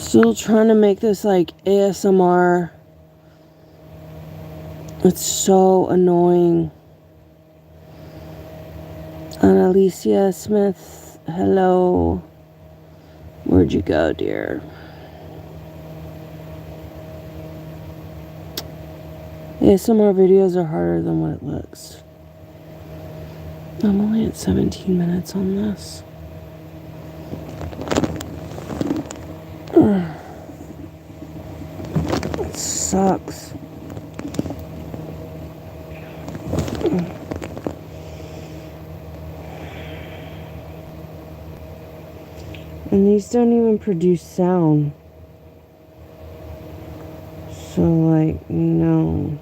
Still trying to make this like ASMR. It's so annoying. Annalicia Smith, hello. Where'd you go, dear? ASMR videos are harder than what it looks. I'm only at 17 minutes on this. It sucks. And these don't even produce sound. So, like, no.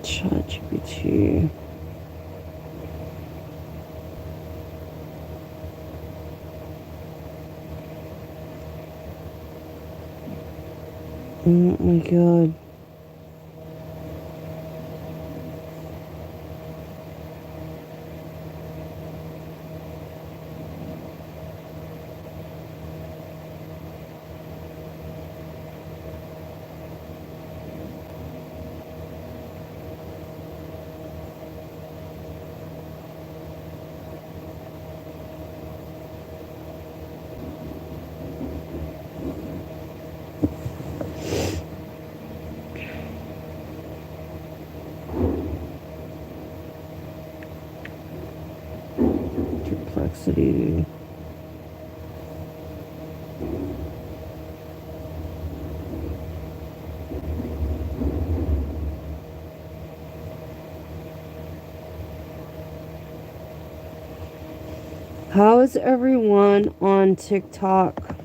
ChatGPT. Oh my god. Perplexity. How is everyone on TikTok?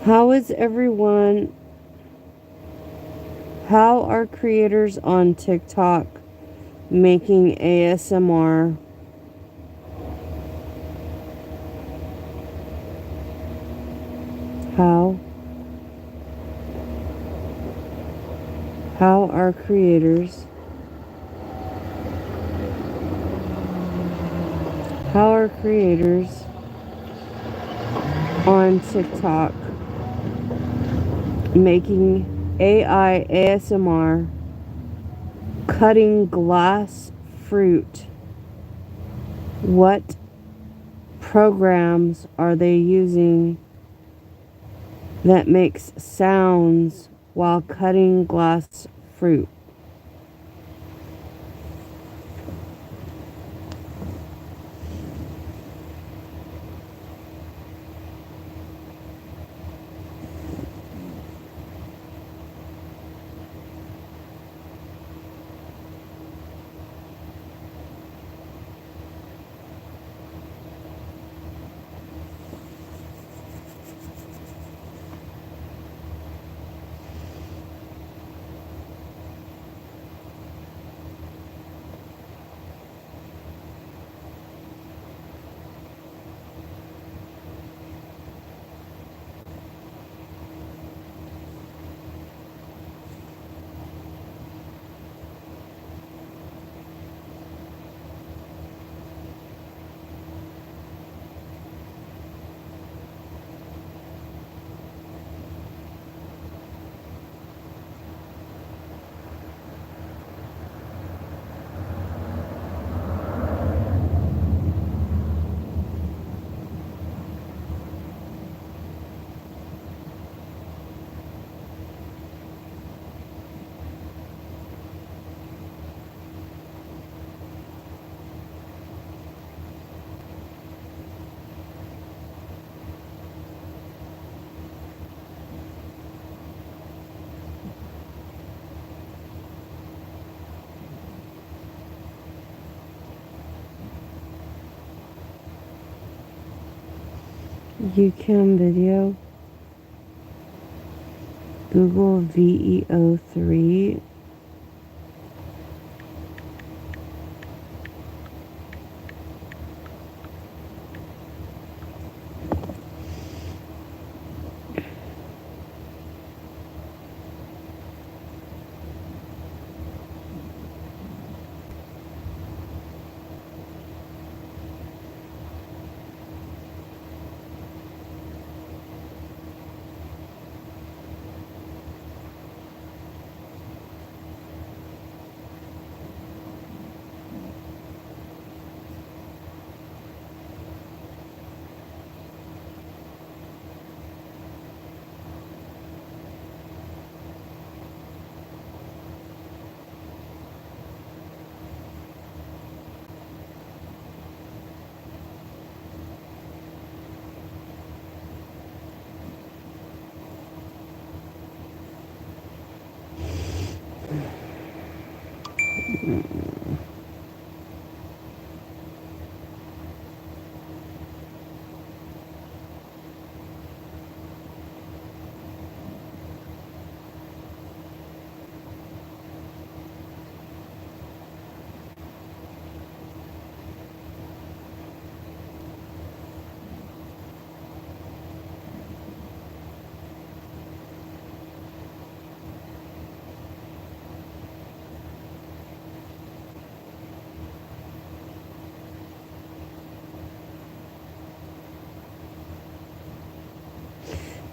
How are creators on TikTok making ASMR? How are creators on TikTok making AI ASMR cutting glass fruit? What programs are they using that makes sounds while cutting glass fruit? You can video. Google VEO3.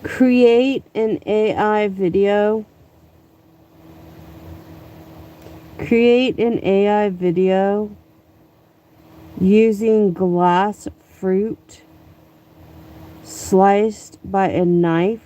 Create an AI video. Create an AI video using glass fruit sliced by a knife.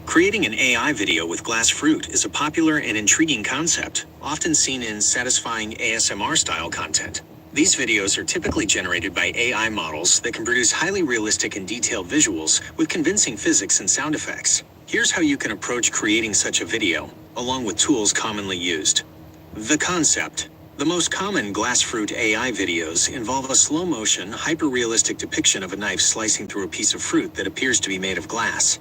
Creating an AI video with glass fruit is a popular and intriguing concept, often seen in satisfying ASMR-style content. These videos are typically generated by AI models that can produce highly realistic and detailed visuals with convincing physics and sound effects. Here's how you can approach creating such a video, along with tools commonly used. The concept. The most common glass fruit AI videos involve a slow-motion, hyper-realistic depiction of a knife slicing through a piece of fruit that appears to be made of glass.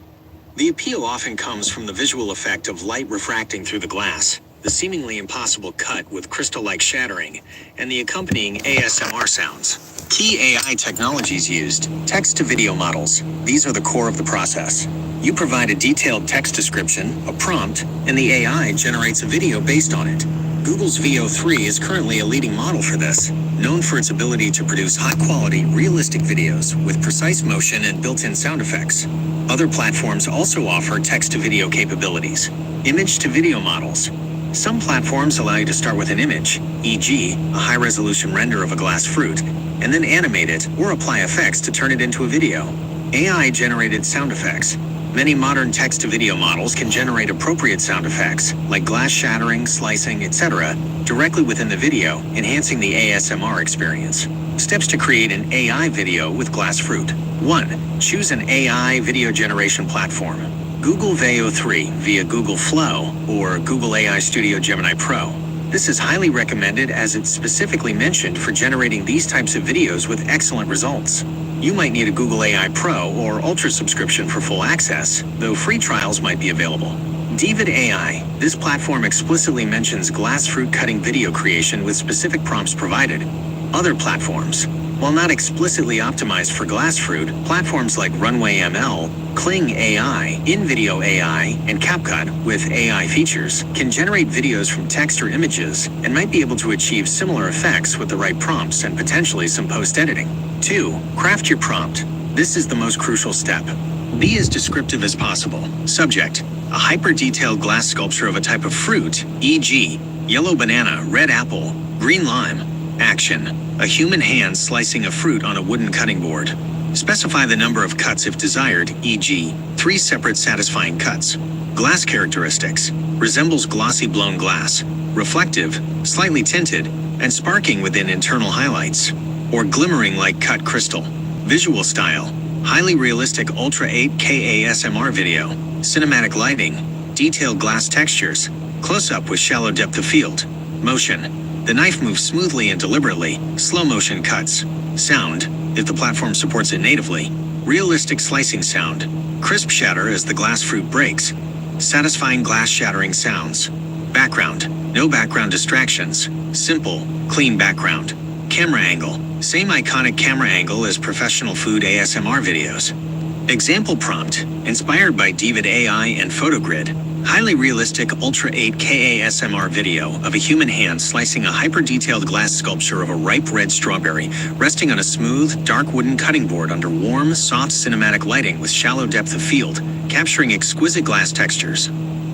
The appeal often comes from the visual effect of light refracting through the glass, the seemingly impossible cut with crystal-like shattering, and the accompanying ASMR sounds. Key AI technologies used: text-to-video models. These are the core of the process. You provide a detailed text description, a prompt, and the AI generates a video based on it. Google's VEO3 is currently a leading model for this, known for its ability to produce high-quality, realistic videos with precise motion and built-in sound effects. Other platforms also offer text-to-video capabilities. Image-to-video models. Some platforms allow you to start with an image, e.g., a high-resolution render of a glass fruit, and then animate it or apply effects to turn it into a video. AI-generated sound effects. Many modern text-to-video models can generate appropriate sound effects, like glass shattering, slicing, etc., directly within the video, enhancing the ASMR experience. Steps to create an AI video with glass fruit. 1. Choose an AI video generation platform. Google VEO3 via Google Flow or Google AI Studio Gemini Pro. This is highly recommended as it's specifically mentioned for generating these types of videos with excellent results. You might need a Google AI Pro or Ultra subscription for full access, though free trials might be available. David AI. This platform explicitly mentions glass fruit cutting video creation with specific prompts provided. Other platforms. While not explicitly optimized for glass fruit, platforms like Runway ML, Kling AI, InVideo AI, and CapCut, with AI features, can generate videos from text or images and might be able to achieve similar effects with the right prompts and potentially some post-editing. 2. Craft your prompt. This is the most crucial step. Be as descriptive as possible. Subject: a hyper-detailed glass sculpture of a type of fruit, e.g., yellow banana, red apple, green lime. Action: a human hand slicing a fruit on a wooden cutting board. Specify the number of cuts if desired, e.g., 3 separate satisfying cuts. Glass characteristics: resembles glossy blown glass, reflective, slightly tinted, and sparking within internal highlights, or glimmering like cut crystal. Visual style: highly realistic Ultra 8K ASMR video, cinematic lighting, detailed glass textures, close-up with shallow depth of field. Motion: the knife moves smoothly and deliberately, slow motion cuts. Sound: if the platform supports it natively, realistic slicing sound, Crisp shatter as the glass fruit breaks. Satisfying glass shattering sounds. Background. No background distractions. Simple, clean background. Camera angle. Same iconic camera angle as professional food ASMR videos. Example prompt. Inspired by Divid AI and PhotoGrid. Highly realistic Ultra 8K ASMR video of a human hand slicing a hyper-detailed glass sculpture of a ripe red strawberry resting on a smooth, dark wooden cutting board under warm, soft cinematic lighting with shallow depth of field, capturing exquisite glass textures.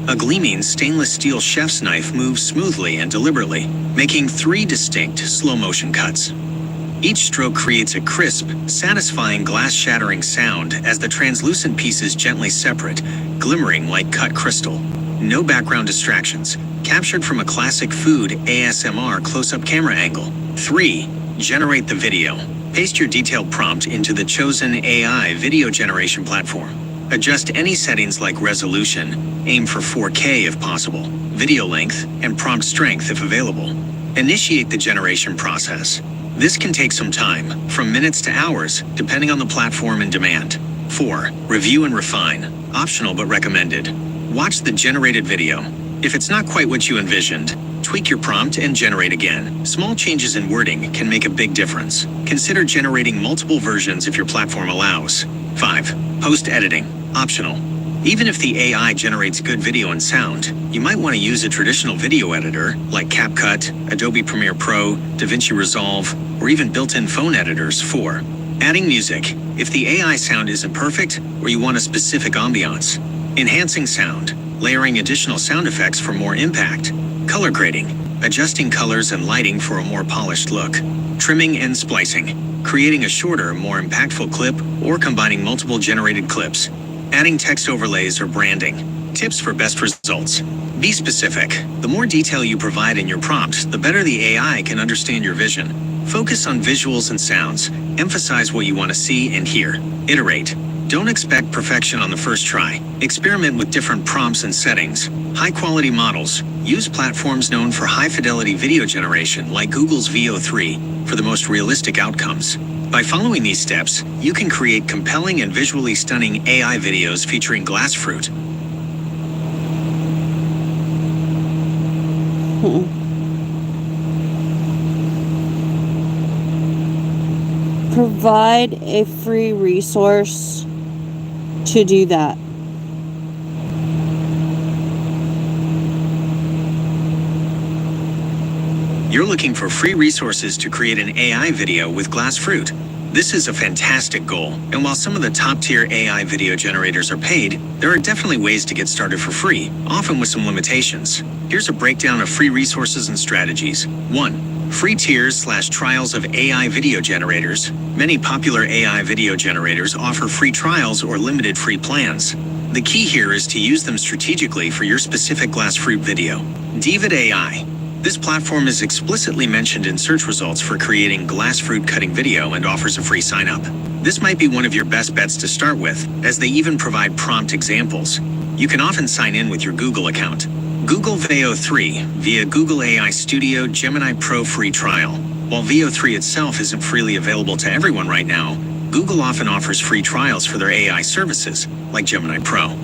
A gleaming stainless steel chef's knife moves smoothly and deliberately, making 3 distinct slow-motion cuts. Each stroke creates a crisp, satisfying glass-shattering sound as the translucent pieces gently separate, glimmering like cut crystal. No background distractions, captured from a classic food ASMR close-up camera angle. 3. Generate the video. Paste your detailed prompt into the chosen AI video generation platform. Adjust any settings like resolution, aim for 4K if possible, video length, and prompt strength if available. Initiate the generation process. This can take some time, from minutes to hours, depending on the platform and demand. 4. Review and refine. Optional but recommended. Watch the generated video. If it's not quite what you envisioned, tweak your prompt and generate again. Small changes in wording can make a big difference. Consider generating multiple versions if your platform allows. 5. Post-editing. Optional. Even if the AI generates good video and sound, you might want to use a traditional video editor like CapCut, Adobe Premiere Pro, DaVinci Resolve, or even built-in phone editors. 4. Adding music. If the AI sound isn't perfect, or you want a specific ambiance. Enhancing sound. Layering additional sound effects for more impact. Color grading. Adjusting colors and lighting for a more polished look. Trimming and splicing. Creating a shorter, more impactful clip, or combining multiple generated clips. Adding text overlays or branding. Tips for best results. Be specific. The more detail you provide in your prompt, the better the AI can understand your vision. Focus on visuals and sounds. Emphasize what you want to see and hear. Iterate. Don't expect perfection on the first try. Experiment with different prompts and settings. High-quality models. Use platforms known for high-fidelity video generation like Google's VO3 for the most realistic outcomes. By following these steps, you can create compelling and visually stunning AI videos featuring glass fruit. Provide a free resource to do that. You're looking for free resources to create an AI video with glass fruit. This is a fantastic goal, and while some of the top-tier AI video generators are paid, there are definitely ways to get started for free, often with some limitations. Here's a breakdown of free resources and strategies. 1. Free tiers/trials of AI video generators. Many popular AI video generators offer free trials or limited free plans. The key here is to use them strategically for your specific glass fruit video. Divid AI. This platform is explicitly mentioned in search results for creating glass fruit cutting video and offers a free sign-up. This might be one of your best bets to start with, as they even provide prompt examples. You can often sign in with your Google account. Google VO3 via Google AI Studio Gemini Pro free trial. While VO3 itself isn't freely available to everyone right now, Google often offers free trials for their AI services, like Gemini Pro.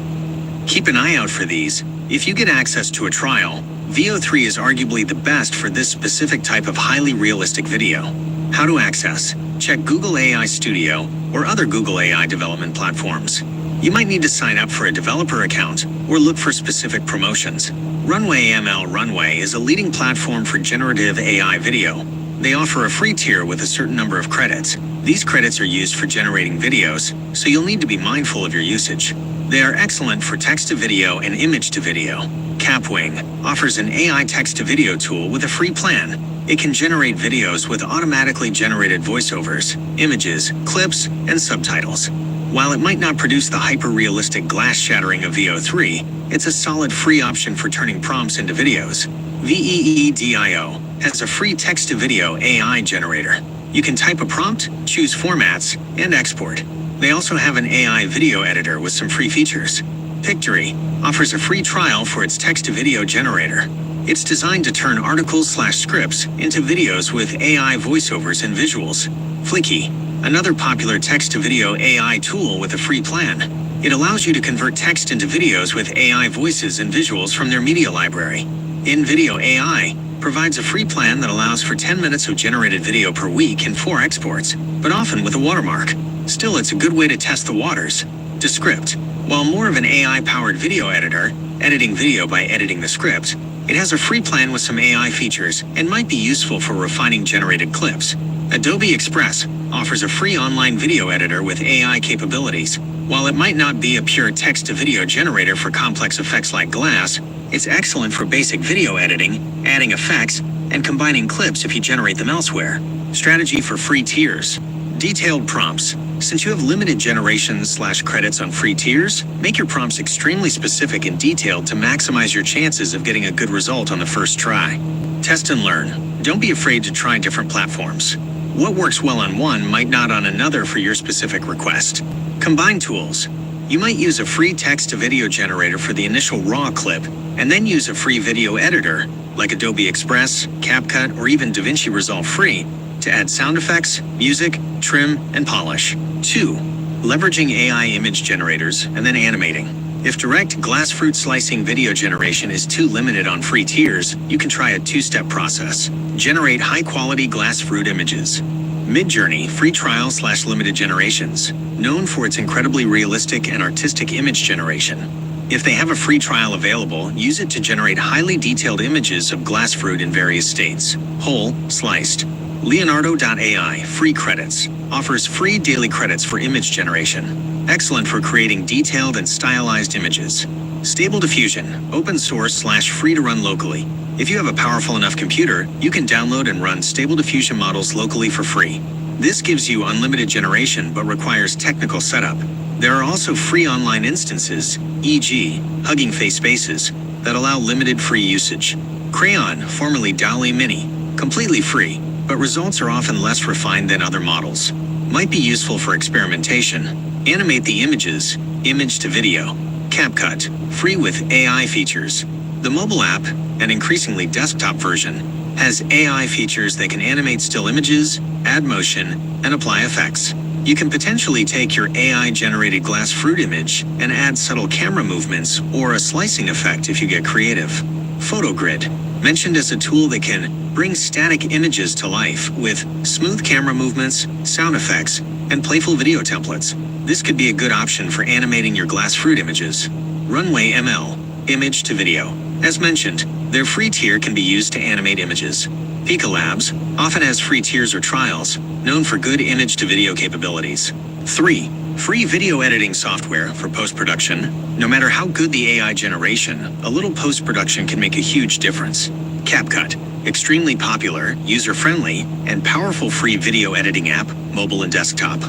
Keep an eye out for these. If you get access to a trial, VO3 is arguably the best for this specific type of highly realistic video. How to access? Check Google AI Studio or other Google AI development platforms. You might need to sign up for a developer account or look for specific promotions. Runway ML Runway is a leading platform for generative AI video. They offer a free tier with a certain number of credits. These credits are used for generating videos, so you'll need to be mindful of your usage. They are excellent for text-to-video and image-to-video. Capwing offers an AI text-to-video tool with a free plan. It can generate videos with automatically generated voiceovers, images, clips, and subtitles. While it might not produce the hyper-realistic glass shattering of VO3, it's a solid free option for turning prompts into videos. VEEDIO has a free text-to-video AI generator. You can type a prompt, choose formats, and export. They also have an AI video editor with some free features. Pictory offers a free trial for its text-to-video generator. It's designed to turn articles/scripts into videos with AI voiceovers and visuals. Flicky, another popular text-to-video AI tool with a free plan. It allows you to convert text into videos with AI voices and visuals from their media library. InVideo AI provides a free plan that allows for 10 minutes of generated video per week and 4 exports, but often with a watermark. Still, it's a good way to test the waters. Descript. While more of an AI-powered video editor, editing video by editing the script, it has a free plan with some AI features and might be useful for refining generated clips. Adobe Express offers a free online video editor with AI capabilities. While it might not be a pure text-to-video generator for complex effects like Glass, it's excellent for basic video editing, adding effects, and combining clips if you generate them elsewhere. Strategy for free tiers. Detailed prompts. Since you have limited generations/credits on free tiers, make your prompts extremely specific and detailed to maximize your chances of getting a good result on the first try. Test and learn. Don't be afraid to try different platforms. What works well on one might not on another for your specific request. Combine tools. You might use a free text-to-video generator for the initial raw clip, and then use a free video editor, like Adobe Express, CapCut, or even DaVinci Resolve Free, to add sound effects, music, trim, and polish. 2. Leveraging AI image generators and then animating. If direct glass fruit slicing video generation is too limited on free tiers, you can try a 2-step process. Generate high-quality glass fruit images. Midjourney free trial/limited generations, known for its incredibly realistic and artistic image generation. If they have a free trial available, use it to generate highly detailed images of glass fruit in various states, whole, sliced. Leonardo.ai free credits offers free daily credits for image generation. Excellent for creating detailed and stylized images. Stable Diffusion, open source/free to run locally. If you have a powerful enough computer, you can download and run Stable Diffusion models locally for free. This gives you unlimited generation but requires technical setup. There are also free online instances, e.g., Hugging Face Spaces, that allow limited free usage. Crayon, formerly DALL-E Mini, completely free, but results are often less refined than other models. Might be useful for experimentation. Animate the images, image to video. CapCut, free with AI features. The mobile app, an increasingly desktop version, has AI features that can animate still images, add motion, and apply effects. You can potentially take your AI-generated glass fruit image and add subtle camera movements or a slicing effect if you get creative. PhotoGrid, mentioned as a tool that can bring static images to life with smooth camera movements, sound effects, and playful video templates. This could be a good option for animating your glass fruit images. Runway ML, image to video. As mentioned, their free tier can be used to animate images. Pika Labs often has free tiers or trials, known for good image to video capabilities. 3. Free video editing software for post-production. No matter how good the AI generation, a little post-production can make a huge difference. CapCut, extremely popular, user-friendly, and powerful free video editing app, mobile and desktop.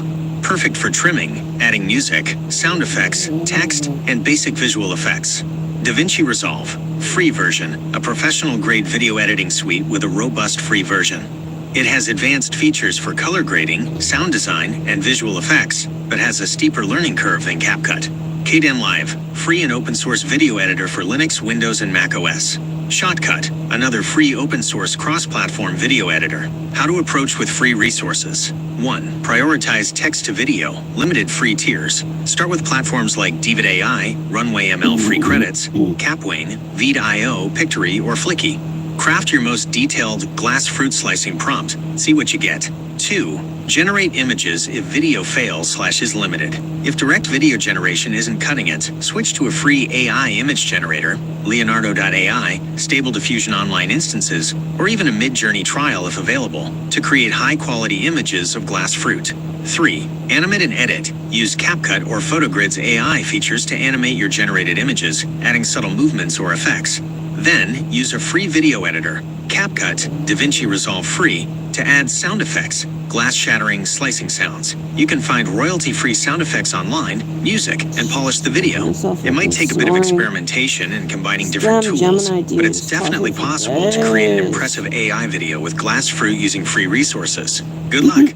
Perfect for trimming, adding music, sound effects, text, and basic visual effects. DaVinci Resolve, free version, a professional-grade video editing suite with a robust free version. It has advanced features for color grading, sound design, and visual effects, but has a steeper learning curve than CapCut. Kdenlive, free and open-source video editor for Linux, Windows, and Mac OS. Shotcut, another free open-source cross-platform video editor. How to approach with free resources. 1. Prioritize text-to-video, limited free tiers. Start with platforms like Divid.ai, Runway ML free credits, Capwing, Vid.io, Pictory, or Flicky. Craft your most detailed glass fruit slicing prompt. See what you get. 2. Generate images if video fails/is limited. If direct video generation isn't cutting it, switch to a free AI image generator, Leonardo.ai, Stable Diffusion online instances, or even a Midjourney trial if available, to create high-quality images of glass fruit. 3. Animate and edit. Use CapCut or PhotoGrid's AI features to animate your generated images, adding subtle movements or effects. Then, use a free video editor, CapCut, DaVinci Resolve Free, to add sound effects, glass-shattering slicing sounds. You can find royalty-free sound effects online, music, and polish the video. It might take a bit of experimentation and combining different tools, but it's definitely possible to create an impressive AI video with glass fruit using free resources. Good luck!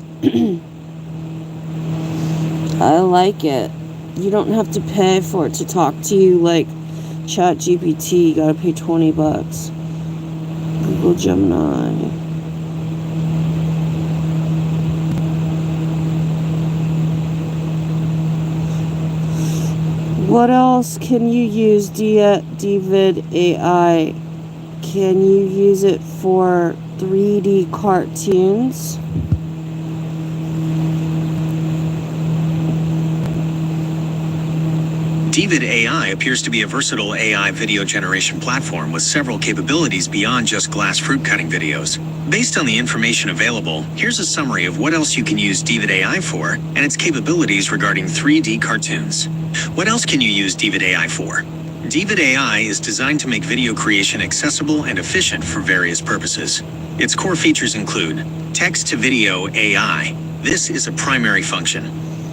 I like it. You don't have to pay for it to talk to you like ChatGPT. You gotta pay $20. Google Gemini. What else can you use David AI? Can you use it for 3D cartoons? David AI appears to be a versatile AI video generation platform with several capabilities beyond just glass fruit cutting videos. Based on the information available, here's a summary of what else you can use David AI for and its capabilities regarding 3D cartoons. What else can you use David AI for? David AI is designed to make video creation accessible and efficient for various purposes. Its core features include text-to-video AI. This is a primary function.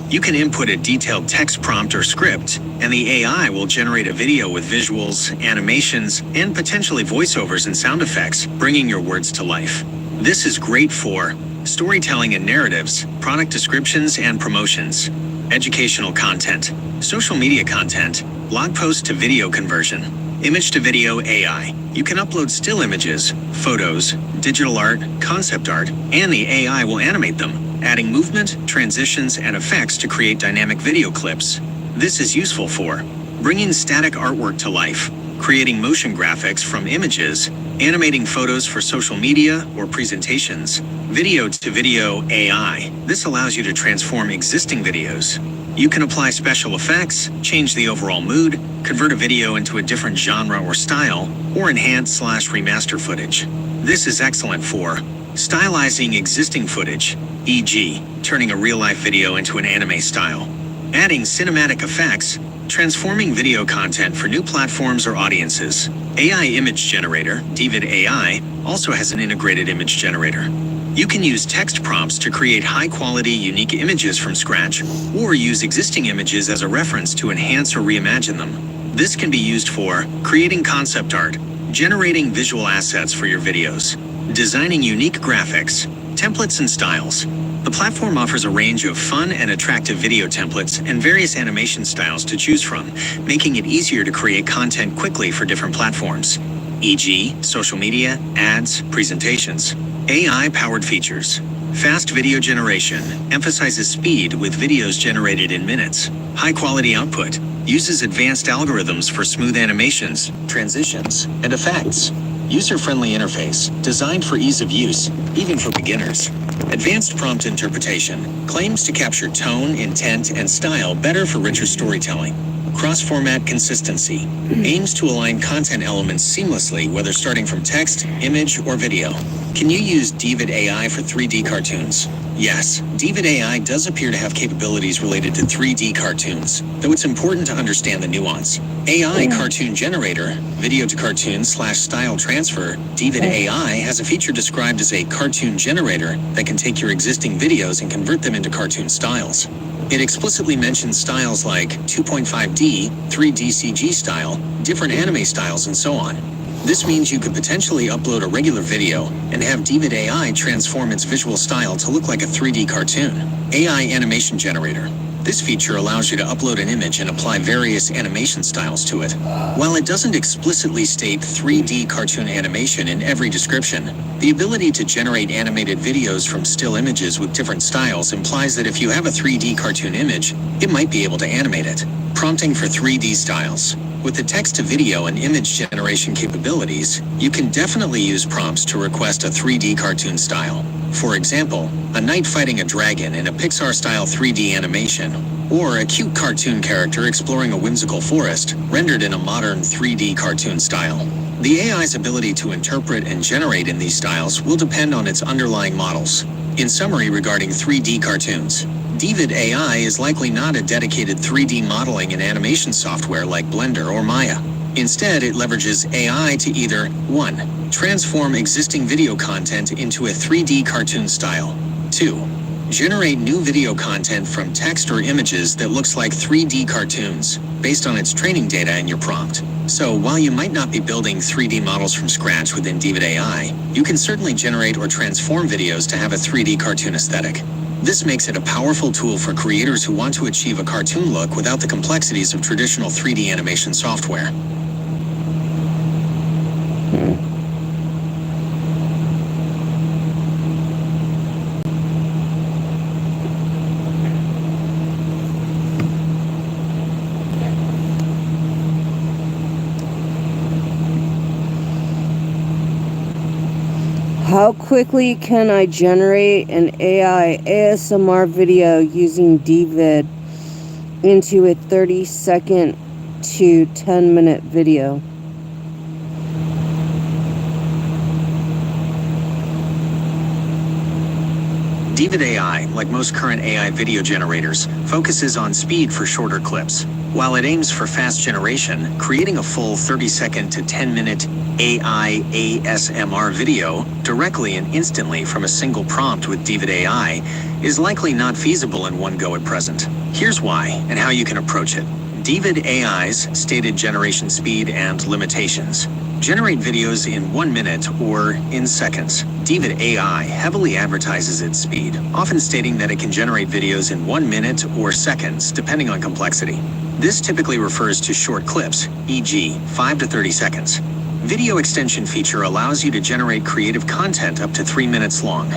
You can input a detailed text prompt or script, and the AI will generate a video with visuals, animations, and potentially voiceovers and sound effects, bringing your words to life. This is great for storytelling and narratives, product descriptions and promotions, educational content, social media content, blog post to video conversion, image to video AI. You can upload still images, photos, digital art, concept art, and the AI will animate them, adding movement, transitions, and effects to create dynamic video clips. This is useful for bringing static artwork to life, creating motion graphics from images, animating photos for social media or presentations, video to video AI. This allows you to transform existing videos. You can apply special effects, change the overall mood, convert a video into a different genre or style, or enhance/remaster footage. This is excellent for stylizing existing footage, e.g., turning a real-life video into an anime style, adding cinematic effects, transforming video content for new platforms or audiences. AI Image Generator, David AI, also has an integrated image generator. You can use text prompts to create high-quality, unique images from scratch, or use existing images as a reference to enhance or reimagine them. This can be used for creating concept art, generating visual assets for your videos, designing unique graphics, templates and styles. The platform offers a range of fun and attractive video templates and various animation styles to choose from, making it easier to create content quickly for different platforms, e.g., social media, ads, presentations. AI-powered features. Fast video generation emphasizes speed with videos generated in minutes. High-quality output uses advanced algorithms for smooth animations, transitions, and effects. User-friendly interface, designed for ease of use, even for beginners. Advanced prompt interpretation, claims to capture tone, intent, and style better for richer storytelling. Cross-format consistency, aims to align content elements seamlessly whether starting from text, image, or video. Can you use David AI for 3D cartoons? Yes, David AI does appear to have capabilities related to 3D cartoons, though it's important to understand the nuance. AI Cartoon Generator, Video to Cartoon/Style Transfer, David AI has a feature described as a cartoon generator that can take your existing videos and convert them into cartoon styles. It explicitly mentions styles like 2.5D, 3D CG style, different anime styles, and so on. This means you could potentially upload a regular video and have David AI transform its visual style to look like a 3D cartoon. AI Animation Generator. This feature allows you to upload an image and apply various animation styles to it. While it doesn't explicitly state 3D cartoon animation in every description, the ability to generate animated videos from still images with different styles implies that if you have a 3D cartoon image, it might be able to animate it. Prompting for 3D styles. With the text-to-video and image generation capabilities, you can definitely use prompts to request a 3D cartoon style. For example, a knight fighting a dragon in a Pixar-style 3D animation, or a cute cartoon character exploring a whimsical forest, rendered in a modern 3D cartoon style. The AI's ability to interpret and generate in these styles will depend on its underlying models. In summary regarding 3D cartoons, David AI is likely not a dedicated 3D modeling and animation software like Blender or Maya. Instead, it leverages AI to either 1. Transform existing video content into a 3D cartoon style. 2. Generate new video content from text or images that looks like 3D cartoons, based on its training data and your prompt. So, while you might not be building 3D models from scratch within David AI, you can certainly generate or transform videos to have a 3D cartoon aesthetic. This makes it a powerful tool for creators who want to achieve a cartoon look without the complexities of traditional 3D animation software. How quickly can I generate an AI ASMR video using DVID into a 30-second to 10-minute video? DVID AI, like most current AI video generators, focuses on speed for shorter clips. While it aims for fast generation, creating a full 30-second to 10-minute AI ASMR video directly and instantly from a single prompt with DVID AI is likely not feasible in one go at present. Here's why and how you can approach it. DVID AI's stated generation speed and limitations. Generate videos in 1 minute or in seconds. DVID AI heavily advertises its speed, often stating that it can generate videos in 1 minute or seconds, depending on complexity. This typically refers to short clips, e.g., 5 to 30 seconds. Video extension feature allows you to generate creative content up to 3 minutes long.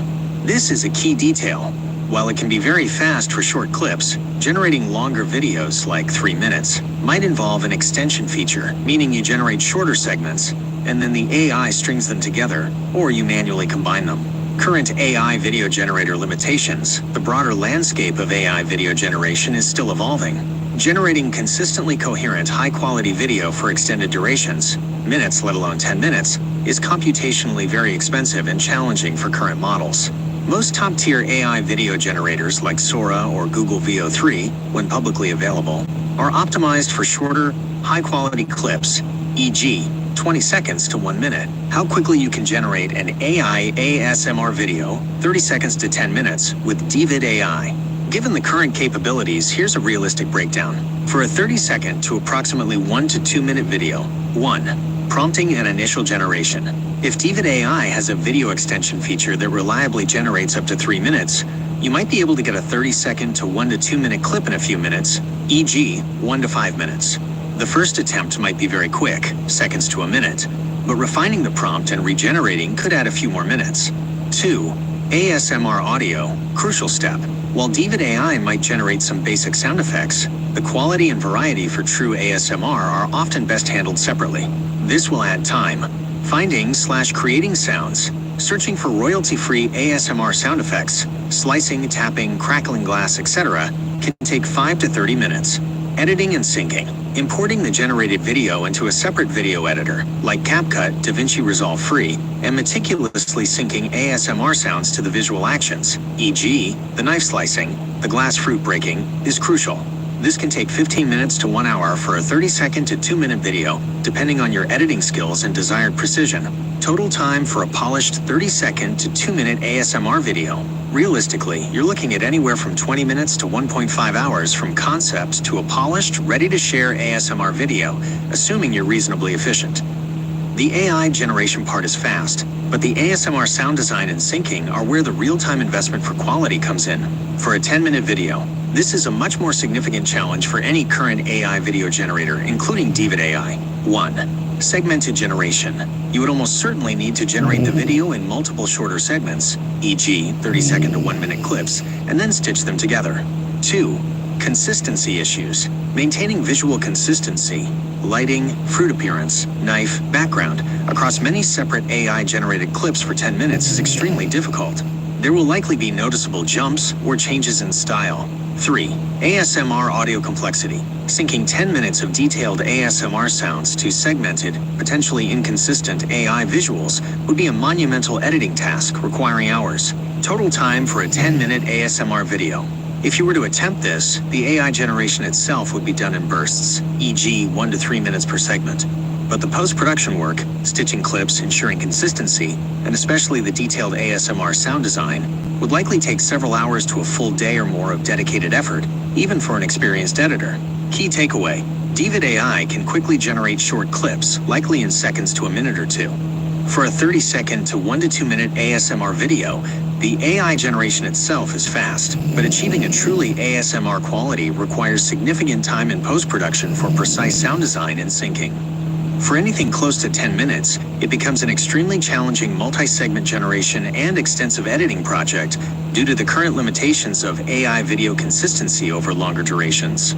This is a key detail. While it can be very fast for short clips, generating longer videos, like 3 minutes, might involve an extension feature, meaning you generate shorter segments, and then the AI strings them together, or you manually combine them. Current AI video generator limitations. The broader landscape of AI video generation is still evolving. Generating consistently coherent, high-quality video for extended durations, minutes let alone 10 minutes, is computationally very expensive and challenging for current models. Most top-tier AI video generators like Sora or Google VO3, when publicly available, are optimized for shorter, high-quality clips, e.g., 20 seconds to 1 minute. How quickly you can generate an AI ASMR video, 30 seconds to 10 minutes, with DVID AI. Given the current capabilities, here's a realistic breakdown. For a 30-second to approximately 1 to 2 minute video, 1. Prompting and initial generation. If DVID AI has a video extension feature that reliably generates up to 3 minutes, you might be able to get a 30-second to 1 to 2 minute clip in a few minutes, e.g., 1 to 5 minutes. The first attempt might be very quick, seconds to a minute, but refining the prompt and regenerating could add a few more minutes. 2. ASMR audio, crucial step. While DVID AI might generate some basic sound effects, the quality and variety for true ASMR are often best handled separately. This will add time. Finding/creating sounds, searching for royalty-free ASMR sound effects, slicing, tapping, crackling glass, etc., can take 5 to 30 minutes. Editing and syncing. Importing the generated video into a separate video editor, like CapCut, DaVinci Resolve Free, and meticulously syncing ASMR sounds to the visual actions, e.g., the knife slicing, the glass fruit breaking, is crucial. This can take 15 minutes to 1 hour for a 30-second to 2-minute video, depending on your editing skills and desired precision. Total time for a polished 30-second to 2-minute ASMR video. Realistically, you're looking at anywhere from 20 minutes to 1.5 hours from concept to a polished, ready-to-share ASMR video, assuming you're reasonably efficient. The AI generation part is fast, but the ASMR sound design and syncing are where the real-time investment for quality comes in. For a 10-minute video, this is a much more significant challenge for any current AI video generator, including DVID AI. 1. Segmented generation. You would almost certainly need to generate the video in multiple shorter segments, e.g., 30-second to 1-minute clips, and then stitch them together. 2. Consistency issues. Maintaining visual consistency, lighting, fruit appearance, knife, background, across many separate AI-generated clips for 10 minutes is extremely difficult. There will likely be noticeable jumps or changes in style. 3. ASMR audio complexity. Syncing 10 minutes of detailed ASMR sounds to segmented, potentially inconsistent AI visuals would be a monumental editing task requiring hours. Total time for a 10-minute ASMR video. If you were to attempt this, the AI generation itself would be done in bursts, e.g., 1 to 3 minutes per segment. But the post-production work, stitching clips, ensuring consistency, and especially the detailed ASMR sound design, would likely take several hours to a full day or more of dedicated effort, even for an experienced editor. Key takeaway: DVID AI can quickly generate short clips, likely in seconds to a minute or two. For a 30-second to 1 to 2 minute ASMR video, the AI generation itself is fast, but achieving a truly ASMR quality requires significant time in post-production for precise sound design and syncing. For anything close to 10 minutes, it becomes an extremely challenging multi-segment generation and extensive editing project due to the current limitations of AI video consistency over longer durations.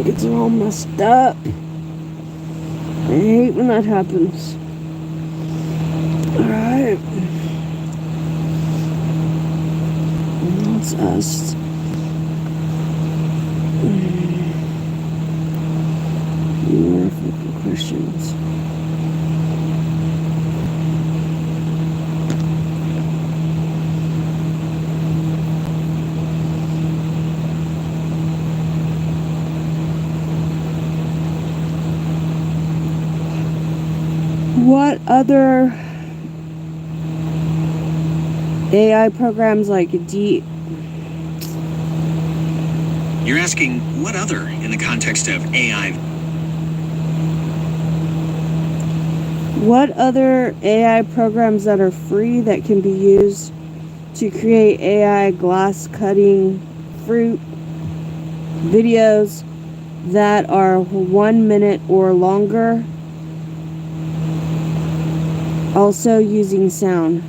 Blankets are all messed up. I hate when that happens. Alright. That's us. More questions. What other AI programs like You're asking what other in the context of AI? What other AI programs that are free that can be used to create AI glass cutting fruit videos that are 1 minute or longer, also using sound?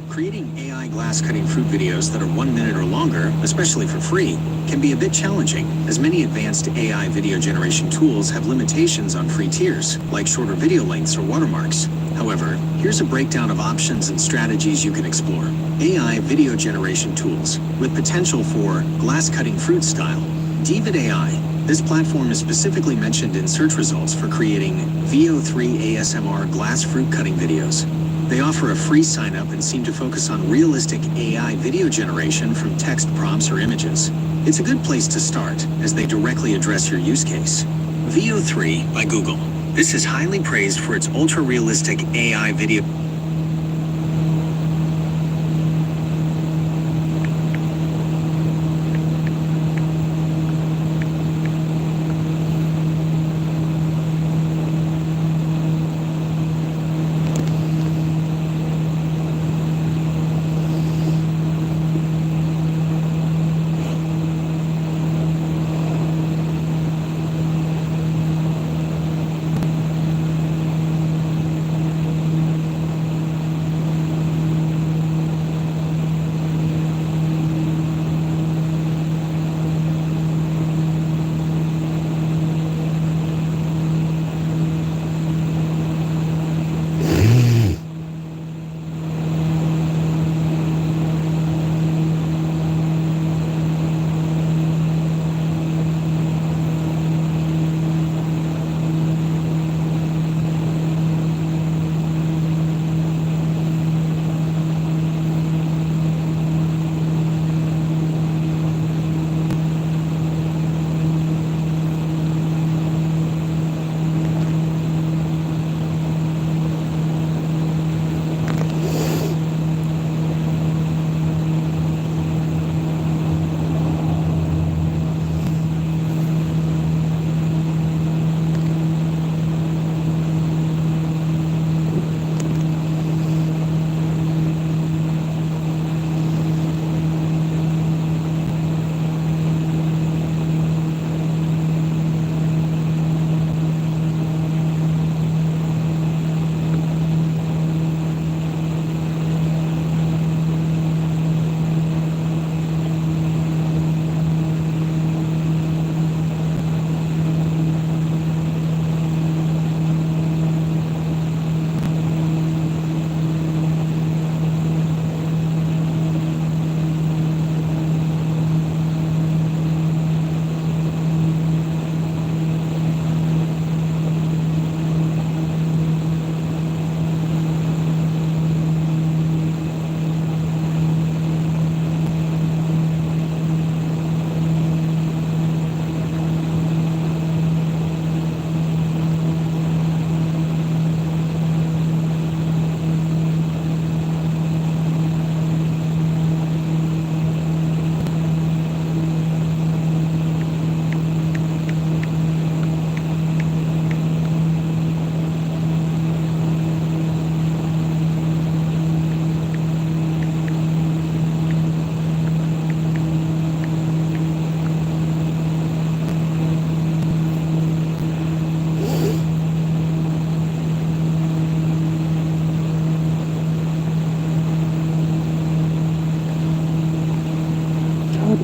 Creating AI glass cutting fruit videos that are 1 minute or longer, especially for free, can be a bit challenging, as many advanced AI video generation tools have limitations on free tiers, like shorter video lengths or watermarks. However, here's a breakdown of options and strategies you can explore. AI video generation tools, with potential for glass cutting fruit style. Divid AI. This platform is specifically mentioned in search results for creating VO3 ASMR glass fruit cutting videos. They offer a free sign-up and seem to focus on realistic AI video generation from text prompts or images. It's a good place to start, as they directly address your use case. VO3 by Google. This is highly praised for its ultra-realistic AI video.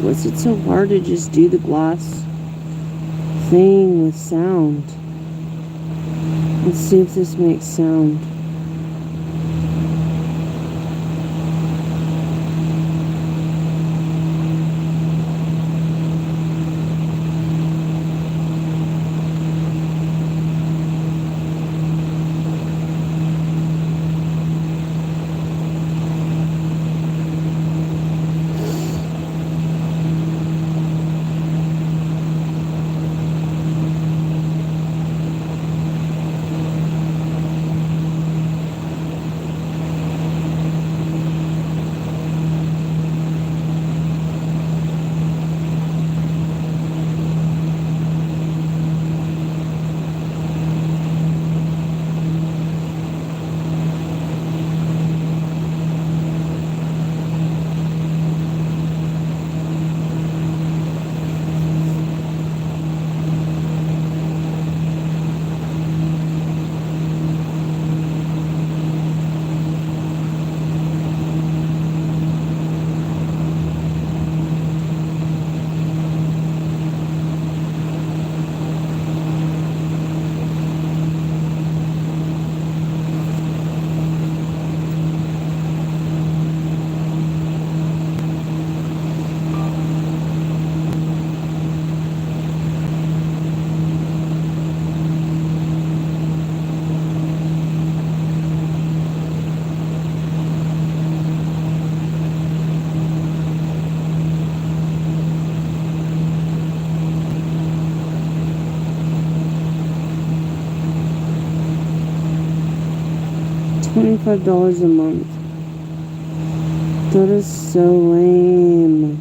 Was it so hard to just do the glass thing with sound? Let's see if this makes sound. $25 a month. That is so lame.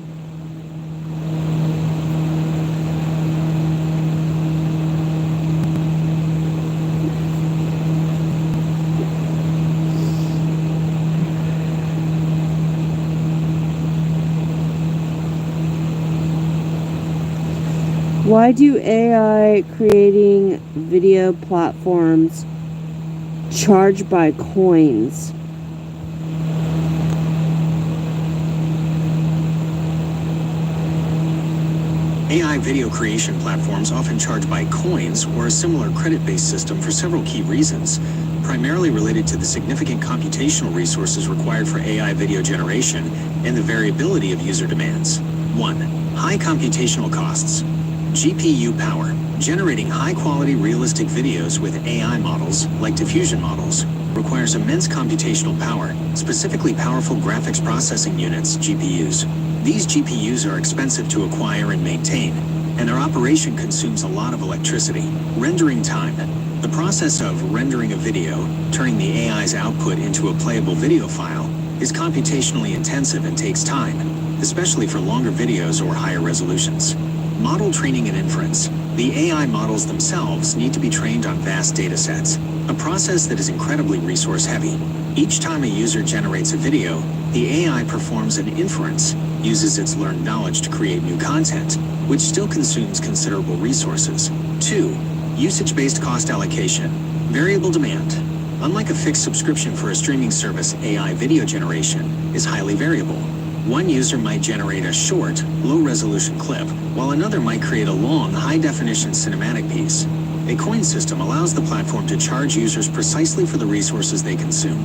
Why do AI creating video platforms charge by coins? AI video creation platforms often charge by coins or a similar credit-based system for several key reasons, primarily related to the significant computational resources required for AI video generation and the variability of user demands. 1. High computational costs. GPU power. Generating high-quality realistic videos with AI models, like diffusion models, requires immense computational power, specifically powerful graphics processing units, GPUs. These GPUs are expensive to acquire and maintain, and their operation consumes a lot of electricity. Rendering time. The process of rendering a video, turning the AI's output into a playable video file, is computationally intensive and takes time, especially for longer videos or higher resolutions. Model training and inference. The AI models themselves need to be trained on vast datasets, a process that is incredibly resource-heavy. Each time a user generates a video, the AI performs an inference, uses its learned knowledge to create new content, which still consumes considerable resources. 2. Usage-based cost allocation. Variable demand. Unlike a fixed subscription for a streaming service, AI video generation is highly variable. One user might generate a short, low-resolution clip, while another might create a long, high-definition cinematic piece. A coin system allows the platform to charge users precisely for the resources they consume.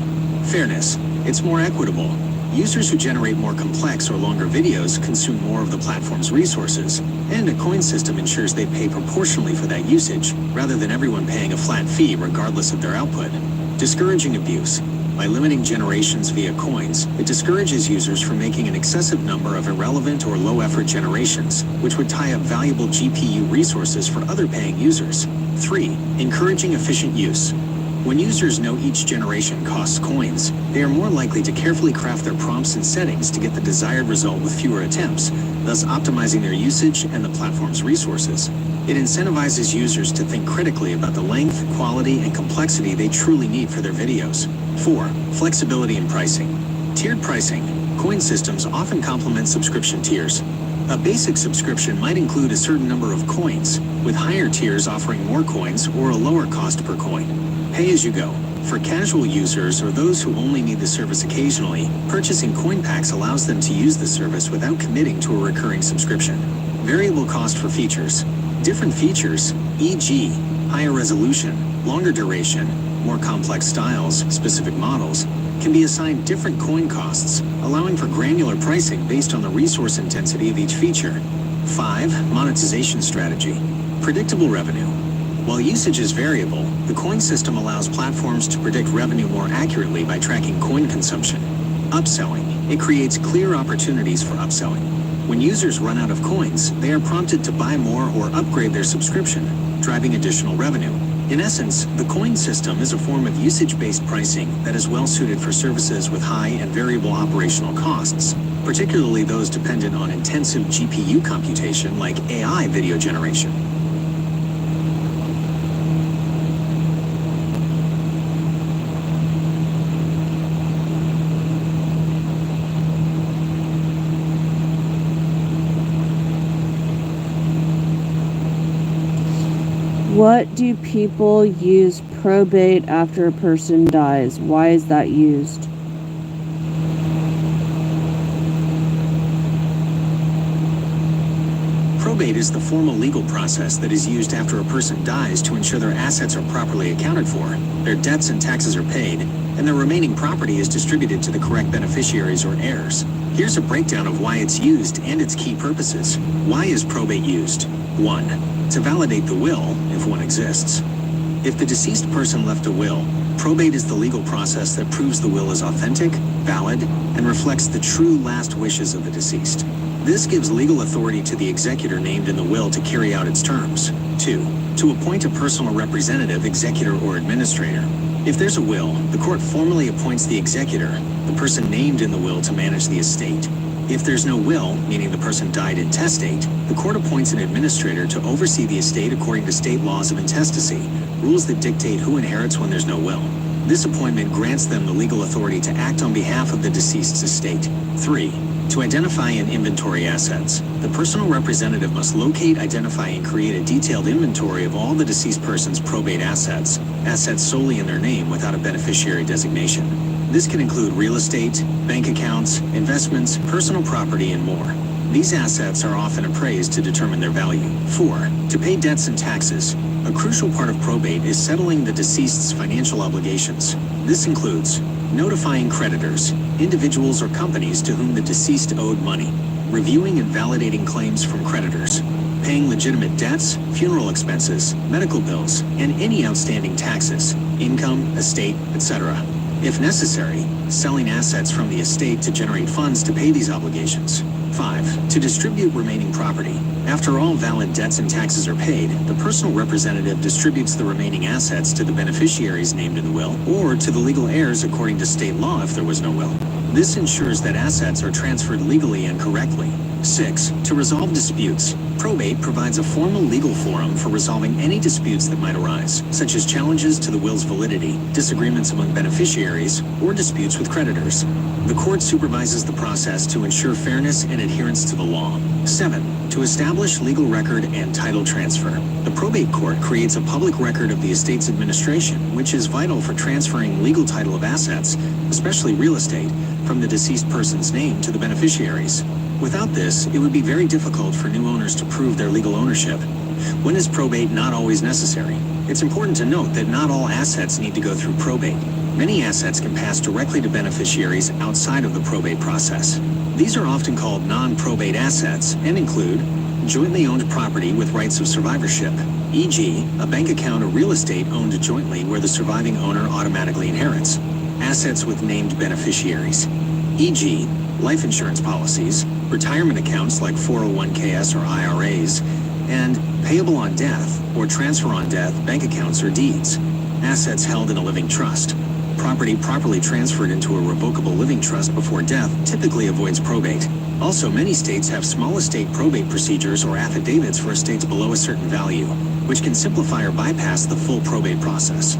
Fairness. It's more equitable. Users who generate more complex or longer videos consume more of the platform's resources, and a coin system ensures they pay proportionally for that usage, rather than everyone paying a flat fee regardless of their output. Discouraging abuse. By limiting generations via coins, it discourages users from making an excessive number of irrelevant or low-effort generations, which would tie up valuable GPU resources for other paying users. 3. Encouraging efficient use. When users know each generation costs coins, they are more likely to carefully craft their prompts and settings to get the desired result with fewer attempts, thus optimizing their usage and the platform's resources. It incentivizes users to think critically about the length, quality, and complexity they truly need for their videos. 4. Flexibility in pricing. Tiered pricing. Coin systems often complement subscription tiers. A basic subscription might include a certain number of coins, with higher tiers offering more coins or a lower cost per coin. Pay as you go. For casual users or those who only need the service occasionally, purchasing coin packs allows them to use the service without committing to a recurring subscription. Variable cost for features. Different features, e.g., higher resolution, longer duration, more complex styles, specific models, can be assigned different coin costs, allowing for granular pricing based on the resource intensity of each feature. 5. Monetization strategy. Predictable revenue. While usage is variable, the coin system allows platforms to predict revenue more accurately by tracking coin consumption. Upselling. It creates clear opportunities for upselling. When users run out of coins, they are prompted to buy more or upgrade their subscription, driving additional revenue. In essence, the coin system is a form of usage-based pricing that is well suited for services with high and variable operational costs, particularly those dependent on intensive GPU computation like AI video generation. What do people use probate after a person dies? Why is that used? Probate is the formal legal process that is used after a person dies to ensure their assets are properly accounted for, their debts and taxes are paid, and their remaining property is distributed to the correct beneficiaries or heirs. Here's a breakdown of why it's used and its key purposes. Why is probate used? 1. To validate the will, if one exists. If the deceased person left a will, probate is the legal process that proves the will is authentic, valid, and reflects the true last wishes of the deceased. This gives legal authority to the executor named in the will to carry out its terms. 2. To appoint a personal representative, executor, or administrator. If there's a will, the court formally appoints the executor, the person named in the will, to manage the estate. If there's no will, meaning the person died intestate, the court appoints an administrator to oversee the estate according to state laws of intestacy, rules that dictate who inherits when there's no will. This appointment grants them the legal authority to act on behalf of the deceased's estate. 3. To identify and inventory assets. The personal representative must locate, identify, and create a detailed inventory of all the deceased person's probate assets solely in their name without a beneficiary designation. This can include real estate, bank accounts, investments, personal property, and more. These assets are often appraised to determine their value. 4. To pay debts and taxes. A crucial part of probate is settling the deceased's financial obligations. This includes notifying creditors, individuals or companies to whom the deceased owed money, reviewing and validating claims from creditors, paying legitimate debts, funeral expenses, medical bills, and any outstanding taxes, income, estate, etc. If necessary, selling assets from the estate to generate funds to pay these obligations. 5. To distribute remaining property. After all valid debts and taxes are paid, the personal representative distributes the remaining assets to the beneficiaries named in the will, or to the legal heirs according to state law if there was no will. This ensures that assets are transferred legally and correctly. 6. To resolve disputes. Probate provides a formal legal forum for resolving any disputes that might arise, such as challenges to the will's validity, disagreements among beneficiaries, or disputes with creditors. The court supervises the process to ensure fairness and adherence to the law. 7. To establish legal record and title transfer. The probate court creates a public record of the estate's administration, which is vital for transferring legal title of assets, especially real estate, from the deceased person's name to the beneficiaries. Without this, it would be very difficult for new owners to prove their legal ownership. When is probate not always necessary? It's important to note that not all assets need to go through probate. Many assets can pass directly to beneficiaries outside of the probate process. These are often called non-probate assets and include jointly owned property with rights of survivorship, e.g., a bank account or real estate owned jointly where the surviving owner automatically inherits, assets with named beneficiaries, e.g., life insurance policies, retirement accounts like 401ks or IRAs, and payable on death or transfer on death bank accounts or deeds, assets held in a living trust. Property properly transferred into a revocable living trust before death typically avoids probate. Also, many states have small estate probate procedures or affidavits for estates below a certain value, which can simplify or bypass the full probate process.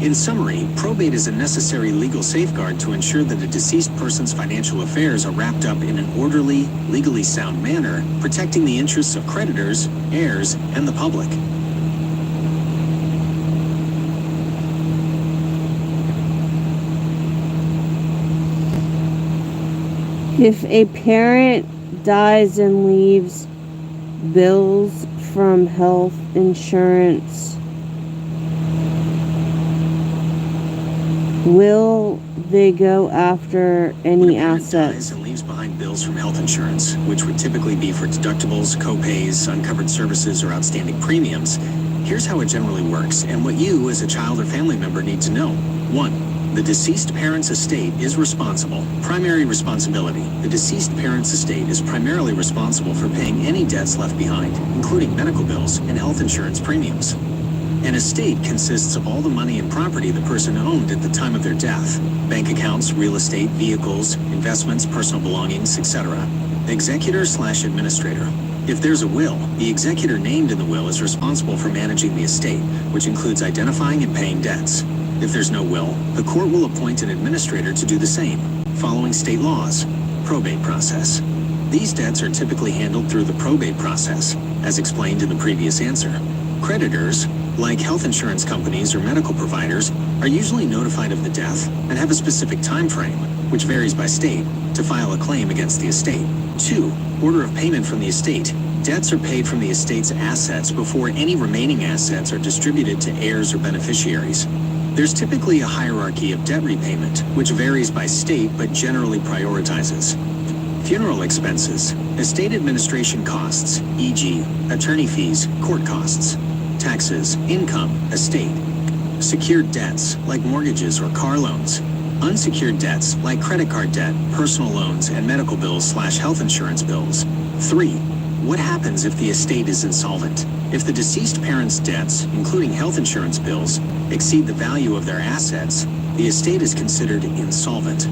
In summary, probate is a necessary legal safeguard to ensure that a deceased person's financial affairs are wrapped up in an orderly, legally sound manner, protecting the interests of creditors, heirs, and the public. If a parent dies and leaves bills from health insurance, will they go after any assets? Dies and leaves behind bills from health insurance, which would typically be for deductibles, co-pays, uncovered services, or outstanding premiums. Here's how it generally works, and what you, as a child or family member, need to know. 1. The deceased parent's estate is responsible. Primary responsibility. The deceased parent's estate is primarily responsible for paying any debts left behind, including medical bills and health insurance premiums. An estate consists of all the money and property the person owned at the time of their death. Bank accounts, real estate, vehicles, investments, personal belongings, etc. Executor/administrator. If there's a will, the executor named in the will is responsible for managing the estate, which includes identifying and paying debts. If there's no will, the court will appoint an administrator to do the same, following state laws. Probate process. These debts are typically handled through the probate process, as explained in the previous answer. Creditors, like health insurance companies or medical providers, are usually notified of the death and have a specific time frame, which varies by state, to file a claim against the estate. 2. Order of payment from the estate. Debts are paid from the estate's assets before any remaining assets are distributed to heirs or beneficiaries. There's typically a hierarchy of debt repayment, which varies by state but generally prioritizes. Funeral expenses. Estate administration costs, e.g., attorney fees, court costs. Taxes, income, estate. Secured debts, like mortgages or car loans. Unsecured debts, like credit card debt, personal loans, and medical bills/health insurance bills. 3. What happens if the estate is insolvent? If the deceased parent's debts, including health insurance bills, exceed the value of their assets, the estate is considered insolvent.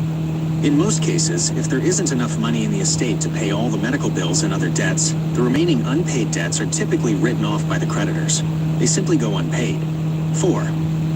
In most cases, if there isn't enough money in the estate to pay all the medical bills and other debts, the remaining unpaid debts are typically written off by the creditors. They simply go unpaid. 4.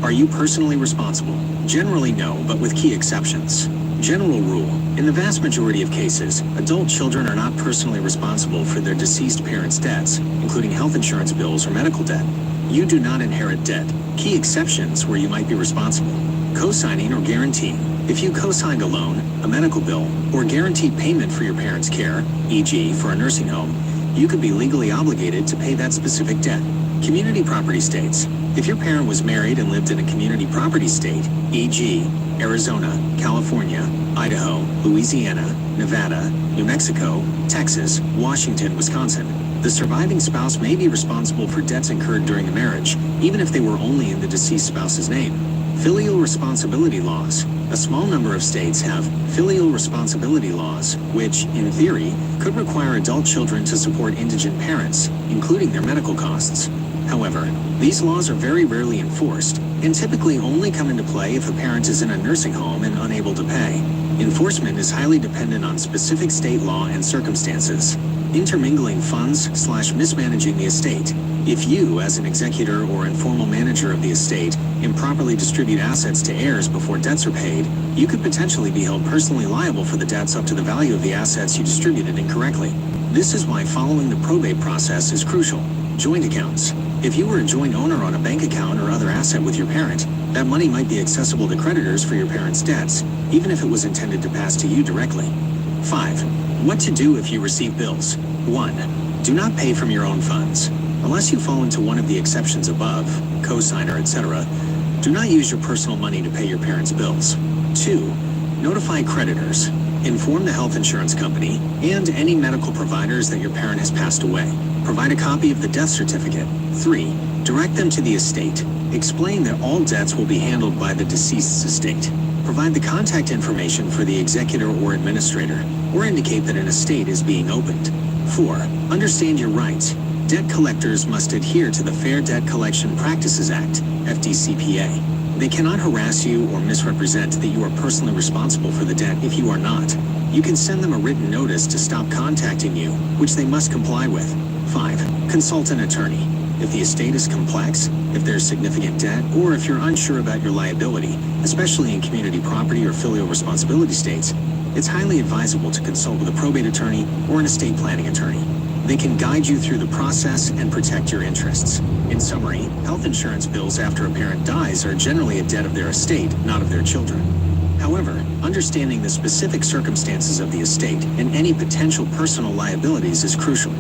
Are you personally responsible? Generally no, but with key exceptions. General rule. In the vast majority of cases, adult children are not personally responsible for their deceased parents' debts, including health insurance bills or medical debt. You do not inherit debt. Key exceptions where you might be responsible. Co-signing or guaranteeing. If you co-signed a loan, a medical bill, or guaranteed payment for your parents' care, e.g. for a nursing home, you could be legally obligated to pay that specific debt. Community property states. If your parent was married and lived in a community property state, e.g. Arizona, California, Idaho, Louisiana, Nevada, New Mexico, Texas, Washington, Wisconsin, the surviving spouse may be responsible for debts incurred during the marriage, even if they were only in the deceased spouse's name. Filial responsibility laws. A small number of states have filial responsibility laws, which, in theory, could require adult children to support indigent parents, including their medical costs. However, these laws are very rarely enforced, and typically only come into play if a parent is in a nursing home and unable to pay. Enforcement is highly dependent on specific state law and circumstances. Intermingling funds/mismanaging the estate. If you, as an executor or informal manager of the estate, improperly distribute assets to heirs before debts are paid, you could potentially be held personally liable for the debts up to the value of the assets you distributed incorrectly. This is why following the probate process is crucial. Joint accounts. If you were a joint owner on a bank account or other asset with your parent, that money might be accessible to creditors for your parent's debts, even if it was intended to pass to you directly. 5. What to do if you receive bills. 1. Do not pay from your own funds. Unless you fall into one of the exceptions above, co-signer, etc., do not use your personal money to pay your parents' bills. 2. Notify creditors. Inform the health insurance company and any medical providers that your parent has passed away. Provide a copy of the death certificate. 3. Direct them to the estate. Explain that all debts will be handled by the deceased's estate. Provide the contact information for the executor or administrator, or indicate that an estate is being opened. 4. Understand your rights. Debt collectors must adhere to the Fair Debt Collection Practices Act, FDCPA. They cannot harass you or misrepresent that you are personally responsible for the debt if you are not. You can send them a written notice to stop contacting you, which they must comply with. 5. Consult an attorney. If the estate is complex, if there's significant debt, or if you're unsure about your liability, especially in community property or filial responsibility states, it's highly advisable to consult with a probate attorney or an estate planning attorney. They can guide you through the process and protect your interests. In summary, health insurance bills after a parent dies are generally a debt of their estate, not of their children. However, understanding the specific circumstances of the estate and any potential personal liabilities is crucial.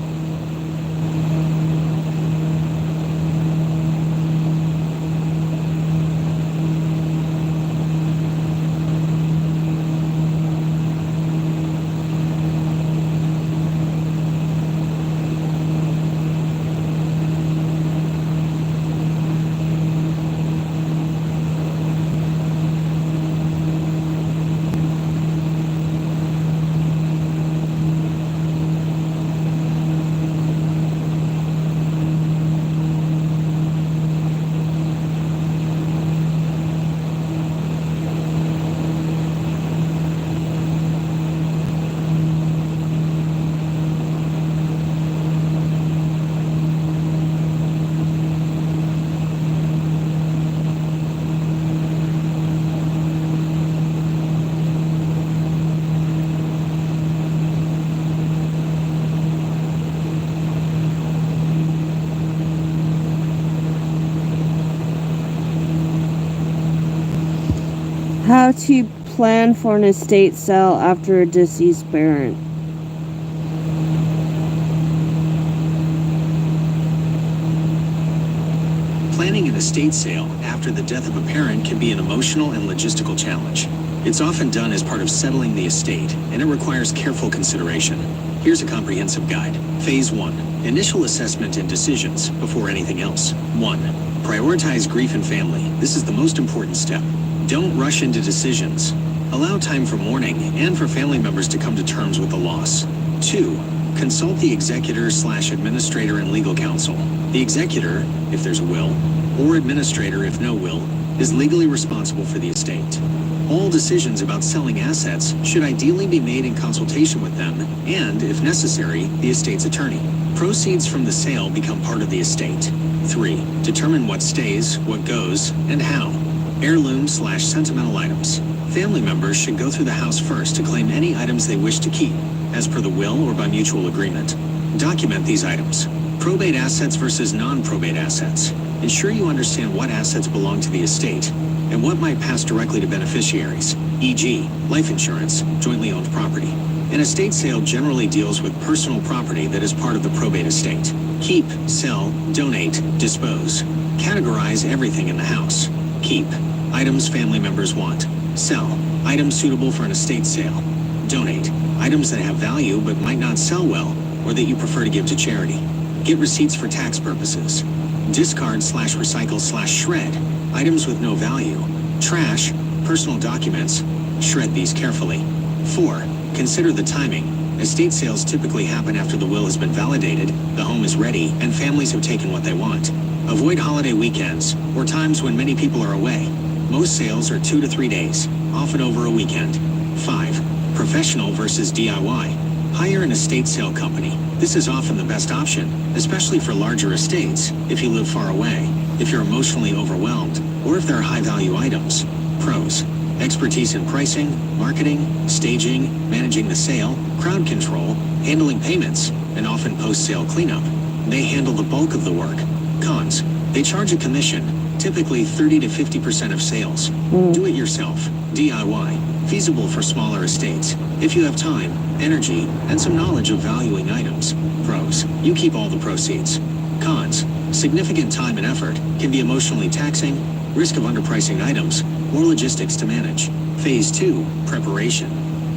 How to plan for an estate sale after a deceased parent. Planning an estate sale after the death of a parent can be an emotional and logistical challenge. It's often done as part of settling the estate, and it requires careful consideration. Here's a comprehensive guide. Phase 1. Initial assessment and decisions before anything else. 1. Prioritize grief and family. This is the most important step. Don't rush into decisions. Allow time for mourning and for family members to come to terms with the loss. 2. Consult the executor/administrator and legal counsel. The executor, if there's a will, or administrator if no will, is legally responsible for the estate. All decisions about selling assets should ideally be made in consultation with them and, if necessary, the estate's attorney. Proceeds from the sale become part of the estate. 3. Determine what stays, what goes, and how. Heirloom/sentimental items. Family members should go through the house first to claim any items they wish to keep, as per the will or by mutual agreement. Document these items. Probate assets versus non-probate assets. Ensure you understand what assets belong to the estate and what might pass directly to beneficiaries, e.g., life insurance, jointly owned property. An estate sale generally deals with personal property that is part of the probate estate. Keep, sell, donate, dispose. Categorize everything in the house. Keep. Items family members want. Sell. Items suitable for an estate sale. Donate. Items that have value but might not sell well or that you prefer to give to charity. Get receipts for tax purposes. Discard/recycle/shred. Items with no value. Trash. Personal documents. Shred these carefully. 4. Consider the timing. Estate sales typically happen after the will has been validated, the home is ready, and families have taken what they want. Avoid holiday weekends, or times when many people are away. Most sales are 2 to 3 days, often over a weekend. 5. Professional versus DIY. Hire an estate sale company. This is often the best option, especially for larger estates, if you live far away, if you're emotionally overwhelmed, or if there are high-value items. Pros. Expertise in pricing, marketing, staging, managing the sale, crowd control, handling payments, and often post-sale cleanup. They handle the bulk of the work. Cons. They charge a commission, typically 30 to 50% of sales. Do it yourself, DIY. Feasible for smaller estates, if you have time, energy, and some knowledge of valuing items. Pros. You keep all the proceeds. Cons. Significant time and effort, can be emotionally taxing, risk of underpricing items, or logistics to manage. Phase 2. Preparation.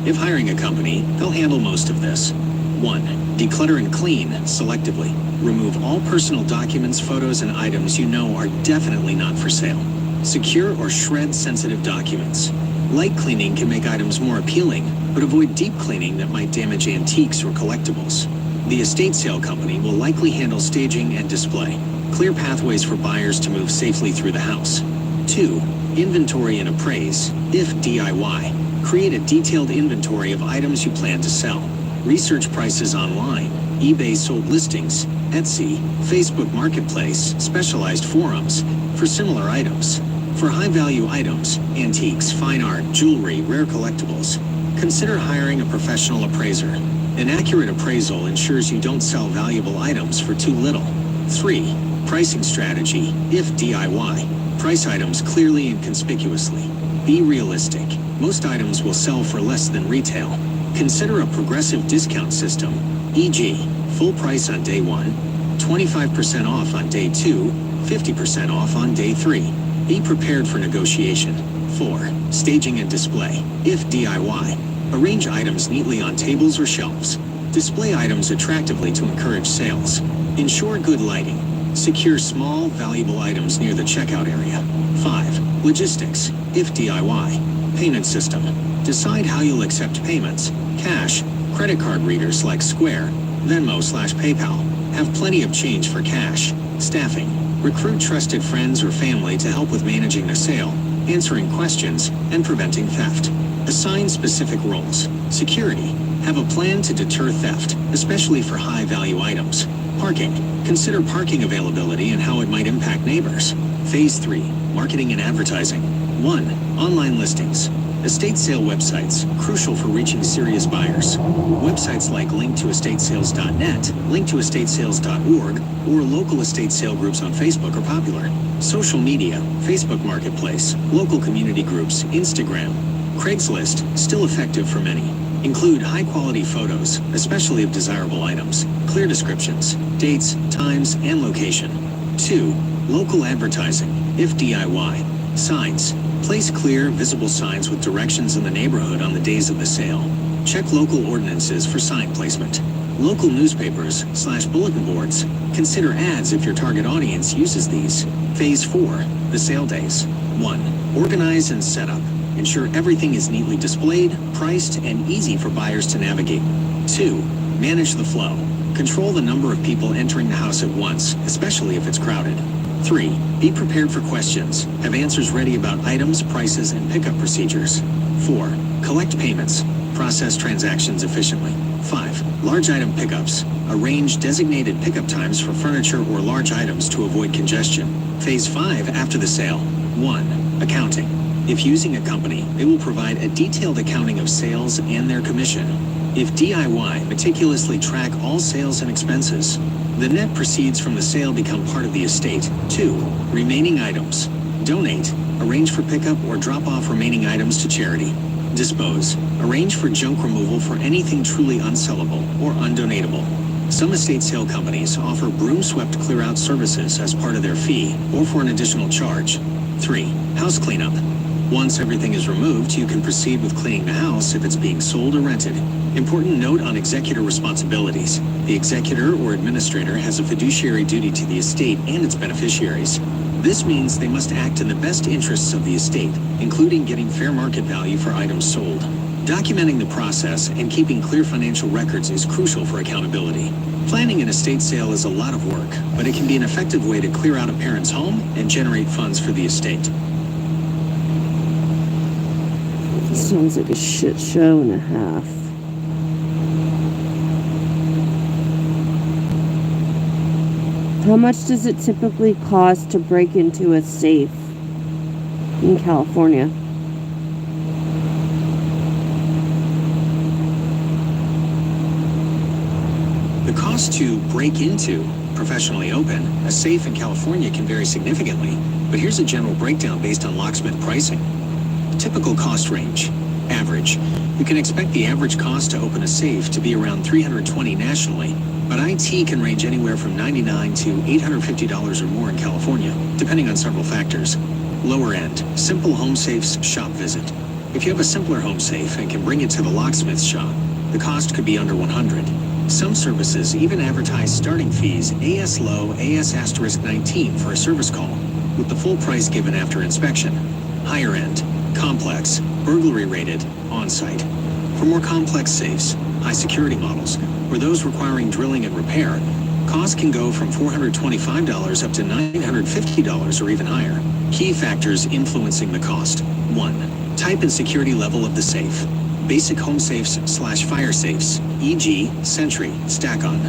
If hiring a company, they'll handle most of this. 1. Declutter and clean selectively. Remove all personal documents, photos, and items you know are definitely not for sale. Secure or shred sensitive documents. Light cleaning can make items more appealing, but avoid deep cleaning that might damage antiques or collectibles. The estate sale company will likely handle staging and display. Clear pathways for buyers to move safely through the house. 2. Inventory and appraise, if DIY. Create a detailed inventory of items you plan to sell. Research prices online, eBay sold listings, Etsy, Facebook Marketplace, specialized forums for similar items. For high-value items, antiques, fine art, jewelry, rare collectibles, consider hiring a professional appraiser. An accurate appraisal ensures you don't sell valuable items for too little. 3. Pricing strategy, if DIY. Price items clearly and conspicuously. Be realistic. Most items will sell for less than retail. Consider a progressive discount system, e.g., full price on day 1, 25% off on day 2, 50% off on day 3. Be prepared for negotiation. 4. Staging and display. If DIY, arrange items neatly on tables or shelves. Display items attractively to encourage sales. Ensure good lighting. Secure small, valuable items near the checkout area. 5. Logistics. If DIY, payment system. Decide how you'll accept payments. Cash, credit card readers like Square, Venmo/PayPal. Have plenty of change for cash. Staffing. Recruit trusted friends or family to help with managing the sale, answering questions, and preventing theft. Assign specific roles. Security. Have a plan to deter theft, especially for high-value items. Parking. Consider parking availability and how it might impact neighbors. Phase 3. Marketing and advertising. 1. Online listings. Estate sale websites, crucial for reaching serious buyers. Websites like linktoestatesales.net, linktoestatesales.org, or local estate sale groups on Facebook are popular. Social media, Facebook Marketplace, local community groups, Instagram. Craigslist, still effective for many. Include high-quality photos, especially of desirable items, clear descriptions, dates, times, and location. 2. Local advertising, if DIY. Signs. Place clear, visible signs with directions in the neighborhood on the days of the sale. Check local ordinances for sign placement. Local newspapers/bulletin boards. Consider ads if your target audience uses these. Phase 4. The sale days. 1. Organize and set up. Ensure everything is neatly displayed, priced, and easy for buyers to navigate. 2. Manage the flow. Control the number of people entering the house at once, especially if it's crowded. 3. Be prepared for questions. Have answers ready about items, prices, and pickup procedures. 4. Collect payments. Process transactions efficiently. 5. Large item pickups. Arrange designated pickup times for furniture or large items to avoid congestion. Phase 5 after the sale. 1. Accounting. If using a company, they will provide a detailed accounting of sales and their commission. If DIY, meticulously track all sales and expenses. The net proceeds from the sale become part of the estate. 2. Remaining items. Donate. Arrange for pickup or drop off remaining items to charity. Dispose. Arrange for junk removal for anything truly unsellable or undonatable. Some estate sale companies offer broom swept clear-out services as part of their fee or for an additional charge. 3. House cleanup. Once everything is removed, you can proceed with cleaning the house if it's being sold or rented. Important note on executor responsibilities. The executor or administrator has a fiduciary duty to the estate and its beneficiaries. This means they must act in the best interests of the estate, including getting fair market value for items sold. Documenting the process and keeping clear financial records is crucial for accountability. Planning an estate sale is a lot of work, but it can be an effective way to clear out a parent's home and generate funds for the estate. This sounds like a shit show and a half. How much does it typically cost to break into a safe in California? The cost to break into, professionally open, a safe in California can vary significantly, but here's a general breakdown based on locksmith pricing. Typical cost range. Average. You can expect the average cost to open a safe to be around $320 nationally, but IT can range anywhere from $99 to $850 or more in California, depending on several factors. Lower end. Simple home safes shop visit. If you have a simpler home safe and can bring it to the locksmith's shop, the cost could be under $100. Some services even advertise starting fees AS low, AS *19 for a service call, with the full price given after inspection. Higher end. Complex, burglary rated, on-site. For more complex safes, high security models, or those requiring drilling and repair, costs can go from $425 up to $950 or even higher. Key factors influencing the cost. 1. Type and security level of the safe. Basic home safes/fire safes, e.g., Sentry, Stack-On.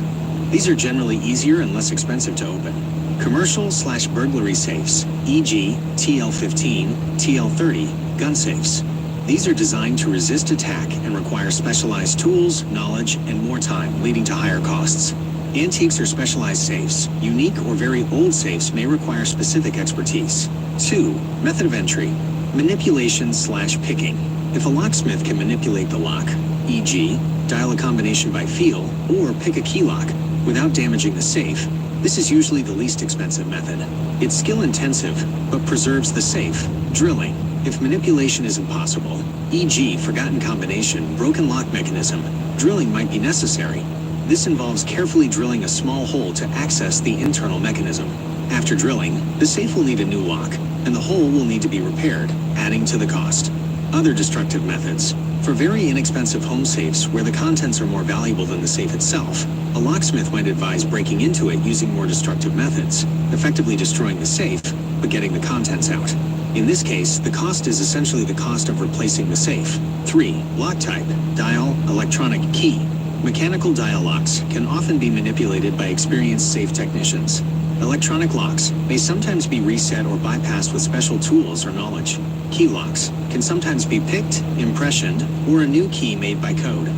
These are generally easier and less expensive to open. Commercial/burglary safes, e.g., TL15, TL30, gun safes. These are designed to resist attack and require specialized tools, knowledge, and more time, leading to higher costs. Antiques or specialized safes, unique or very old safes may require specific expertise. 2. Method of entry. Manipulation/picking. If a locksmith can manipulate the lock, e.g., dial a combination by feel, or pick a key lock, without damaging the safe, this is usually the least expensive method. It's skill-intensive, but preserves the safe. Drilling. If manipulation is impossible, e.g., forgotten combination, broken lock mechanism, drilling might be necessary. This involves carefully drilling a small hole to access the internal mechanism. After drilling, the safe will need a new lock, and the hole will need to be repaired, adding to the cost. Other destructive methods. For very inexpensive home safes where the contents are more valuable than the safe itself, a locksmith might advise breaking into it using more destructive methods, effectively destroying the safe, but getting the contents out. In this case, the cost is essentially the cost of replacing the safe. 3. Lock type. Dial, electronic key. Mechanical dial locks can often be manipulated by experienced safe technicians. Electronic locks may sometimes be reset or bypassed with special tools or knowledge. Key locks can sometimes be picked, impressioned, or a new key made by code.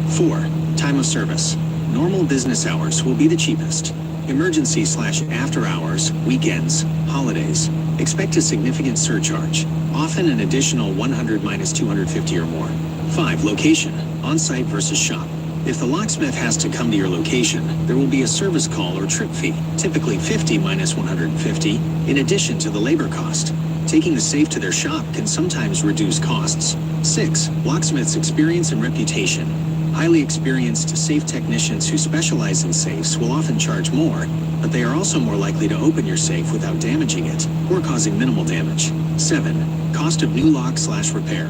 4. Time of service. Normal business hours will be the cheapest. Emergency/after hours, weekends, holidays, expect a significant surcharge, often an additional 100 minus 250 or more. 5. Location. On-site versus shop. If the locksmith has to come to your location, there will be a service call or trip fee, typically 50 minus 150, in addition to the labor cost. Taking the safe to their shop can sometimes reduce costs. 6. Locksmith's experience and reputation. Highly experienced safe technicians who specialize in safes will often charge more, but they are also more likely to open your safe without damaging it, or causing minimal damage. 7. Cost of new lock/repair.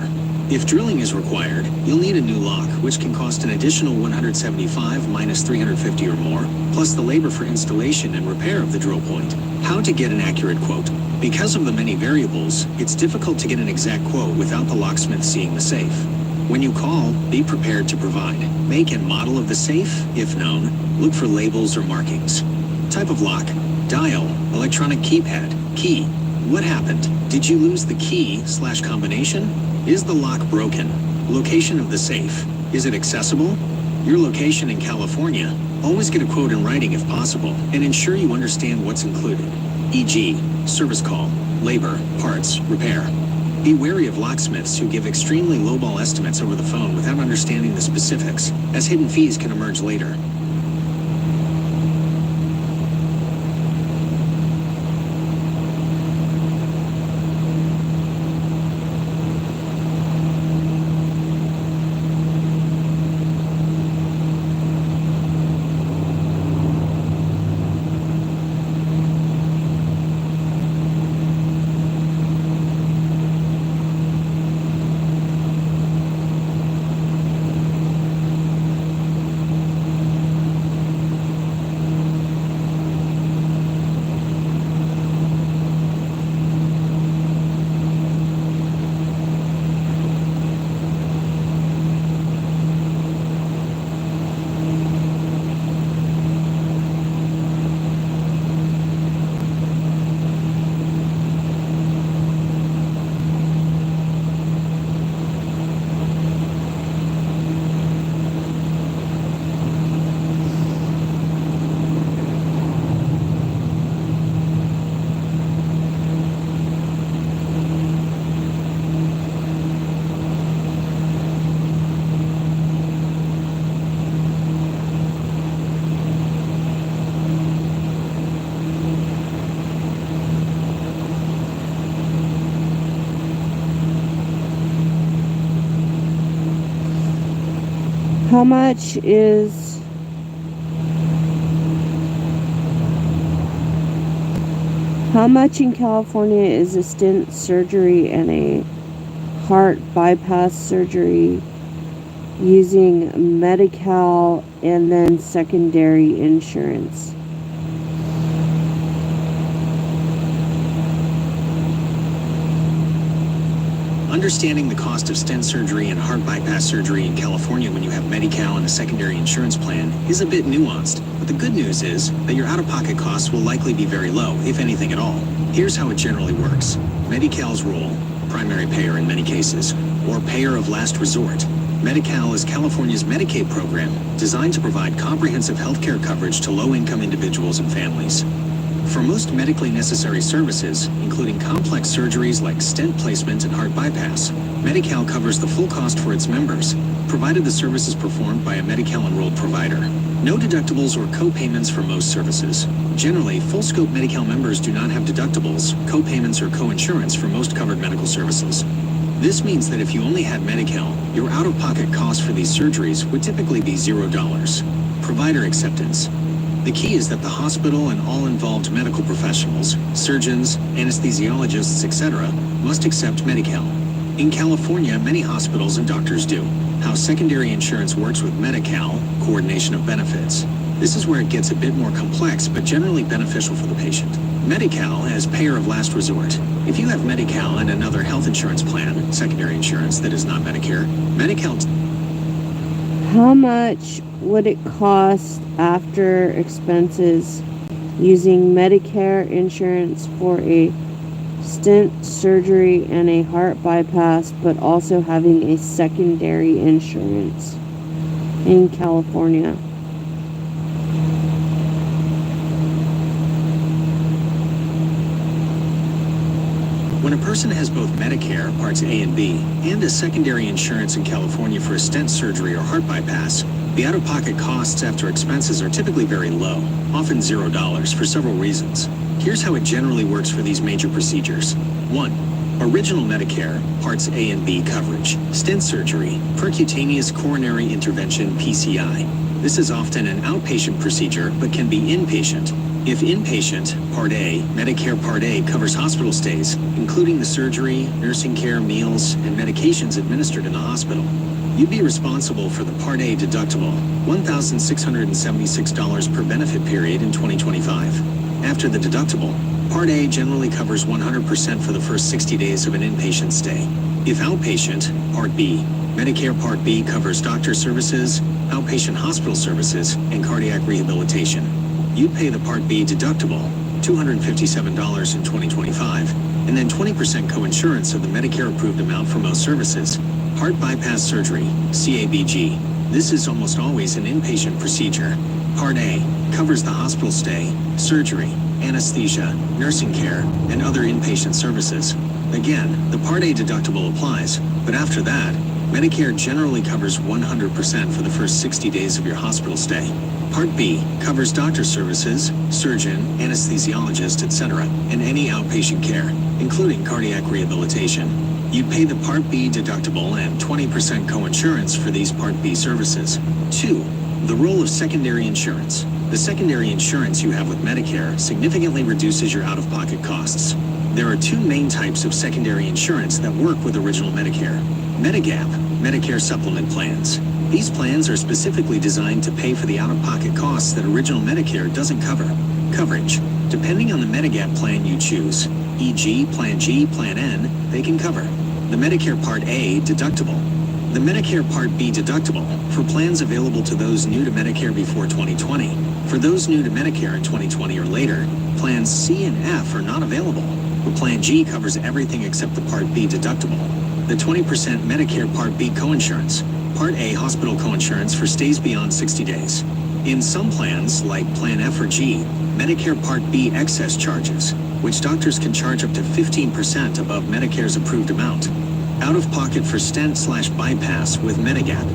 If drilling is required, you'll need a new lock, which can cost an additional 175 minus 350 or more, plus the labor for installation and repair of the drill point. How to get an accurate quote. Because of the many variables, it's difficult to get an exact quote without the locksmith seeing the safe. When you call, be prepared to provide make and model of the safe, if known. Look for labels or markings. Type of lock. Dial, electronic keypad, key. What happened? Did you lose the key/combination? Is the lock broken? Location of the safe. Is it accessible? Your location in California. Always get a quote in writing if possible, and ensure you understand what's included. E.g., service call, labor, parts, repair. Be wary of locksmiths who give extremely lowball estimates over the phone without understanding the specifics, as hidden fees can emerge later. How much is in California is a stent surgery and a heart bypass surgery using Medi-Cal and then secondary insurance? Understanding the cost of stent surgery and heart bypass surgery in California when you have Medi-Cal and a secondary insurance plan is a bit nuanced, but the good news is that your out-of-pocket costs will likely be very low, if anything at all. Here's how it generally works. Medi-Cal's role, primary payer in many cases, or payer of last resort, Medi-Cal is California's Medicaid program designed to provide comprehensive healthcare coverage to low-income individuals and families. For most medically necessary services, including complex surgeries like stent placement and heart bypass, Medi-Cal covers the full cost for its members, provided the service is performed by a Medi-Cal enrolled provider. No deductibles or co-payments for most services. Generally, full-scope Medi-Cal members do not have deductibles, co-payments, or co-insurance for most covered medical services. This means that if you only had Medi-Cal, your out-of-pocket cost for these surgeries would typically be $0. Provider acceptance. The key is that the hospital and all involved medical professionals, surgeons, anesthesiologists, etc., must accept Medi-Cal. In California, many hospitals and doctors do. How secondary insurance works with Medi-Cal, coordination of benefits. This is where it gets a bit more complex, but generally beneficial for the patient. Medi-Cal as payer of last resort. If you have Medi-Cal and another health insurance plan, secondary insurance that is not Medicare, Medi-Cal... How much would it cost after expenses using Medicare insurance for a stent surgery and a heart bypass, but also having a secondary insurance in California? When a person has both Medicare, Parts A and B, and a secondary insurance in California for a stent surgery or heart bypass, the out-of-pocket costs after expenses are typically very low, often $0 for several reasons. Here's how it generally works for these major procedures. 1. Original Medicare, Parts A and B coverage, stent surgery, percutaneous coronary intervention PCI. This is often an outpatient procedure, but can be inpatient. If inpatient, Part A, Medicare Part A covers hospital stays, including the surgery, nursing care, meals, and medications administered in the hospital. You'd be responsible for the Part A deductible, $1,676 per benefit period in 2025. After the deductible, Part A generally covers 100% for the first 60 days of an inpatient stay. If outpatient, Part B, Medicare Part B covers doctor services, outpatient hospital services, and cardiac rehabilitation. You'd pay the Part B deductible, $257 in 2025, and then 20% co-insurance of the Medicare-approved amount for most services. Heart bypass surgery, CABG. This is almost always an inpatient procedure. Part A covers the hospital stay, surgery, anesthesia, nursing care, and other inpatient services. Again, the Part A deductible applies, but after that, Medicare generally covers 100% for the first 60 days of your hospital stay. Part B covers doctor services, surgeon, anesthesiologist, etc., and any outpatient care, including cardiac rehabilitation. You pay the Part B deductible and 20% co-insurance for these Part B services. 2. The role of secondary insurance. The secondary insurance you have with Medicare significantly reduces your out-of-pocket costs. There are two main types of secondary insurance that work with original Medicare. Medigap, Medicare supplement plans. These plans are specifically designed to pay for the out-of-pocket costs that original Medicare doesn't cover. Coverage. Depending on the Medigap plan you choose, e.g. Plan G, Plan N, they can cover the Medicare Part A deductible, the Medicare Part B deductible for plans available to those new to Medicare before 2020. For those new to Medicare in 2020 or later, Plans C and F are not available, but Plan G covers everything except the Part B deductible, the 20% Medicare Part B coinsurance, Part A hospital coinsurance for stays beyond 60 days. In some plans, like Plan F or G, Medicare Part B excess charges, which doctors can charge up to 15% above Medicare's approved amount. Out-of-pocket for stent/bypass with Medigap.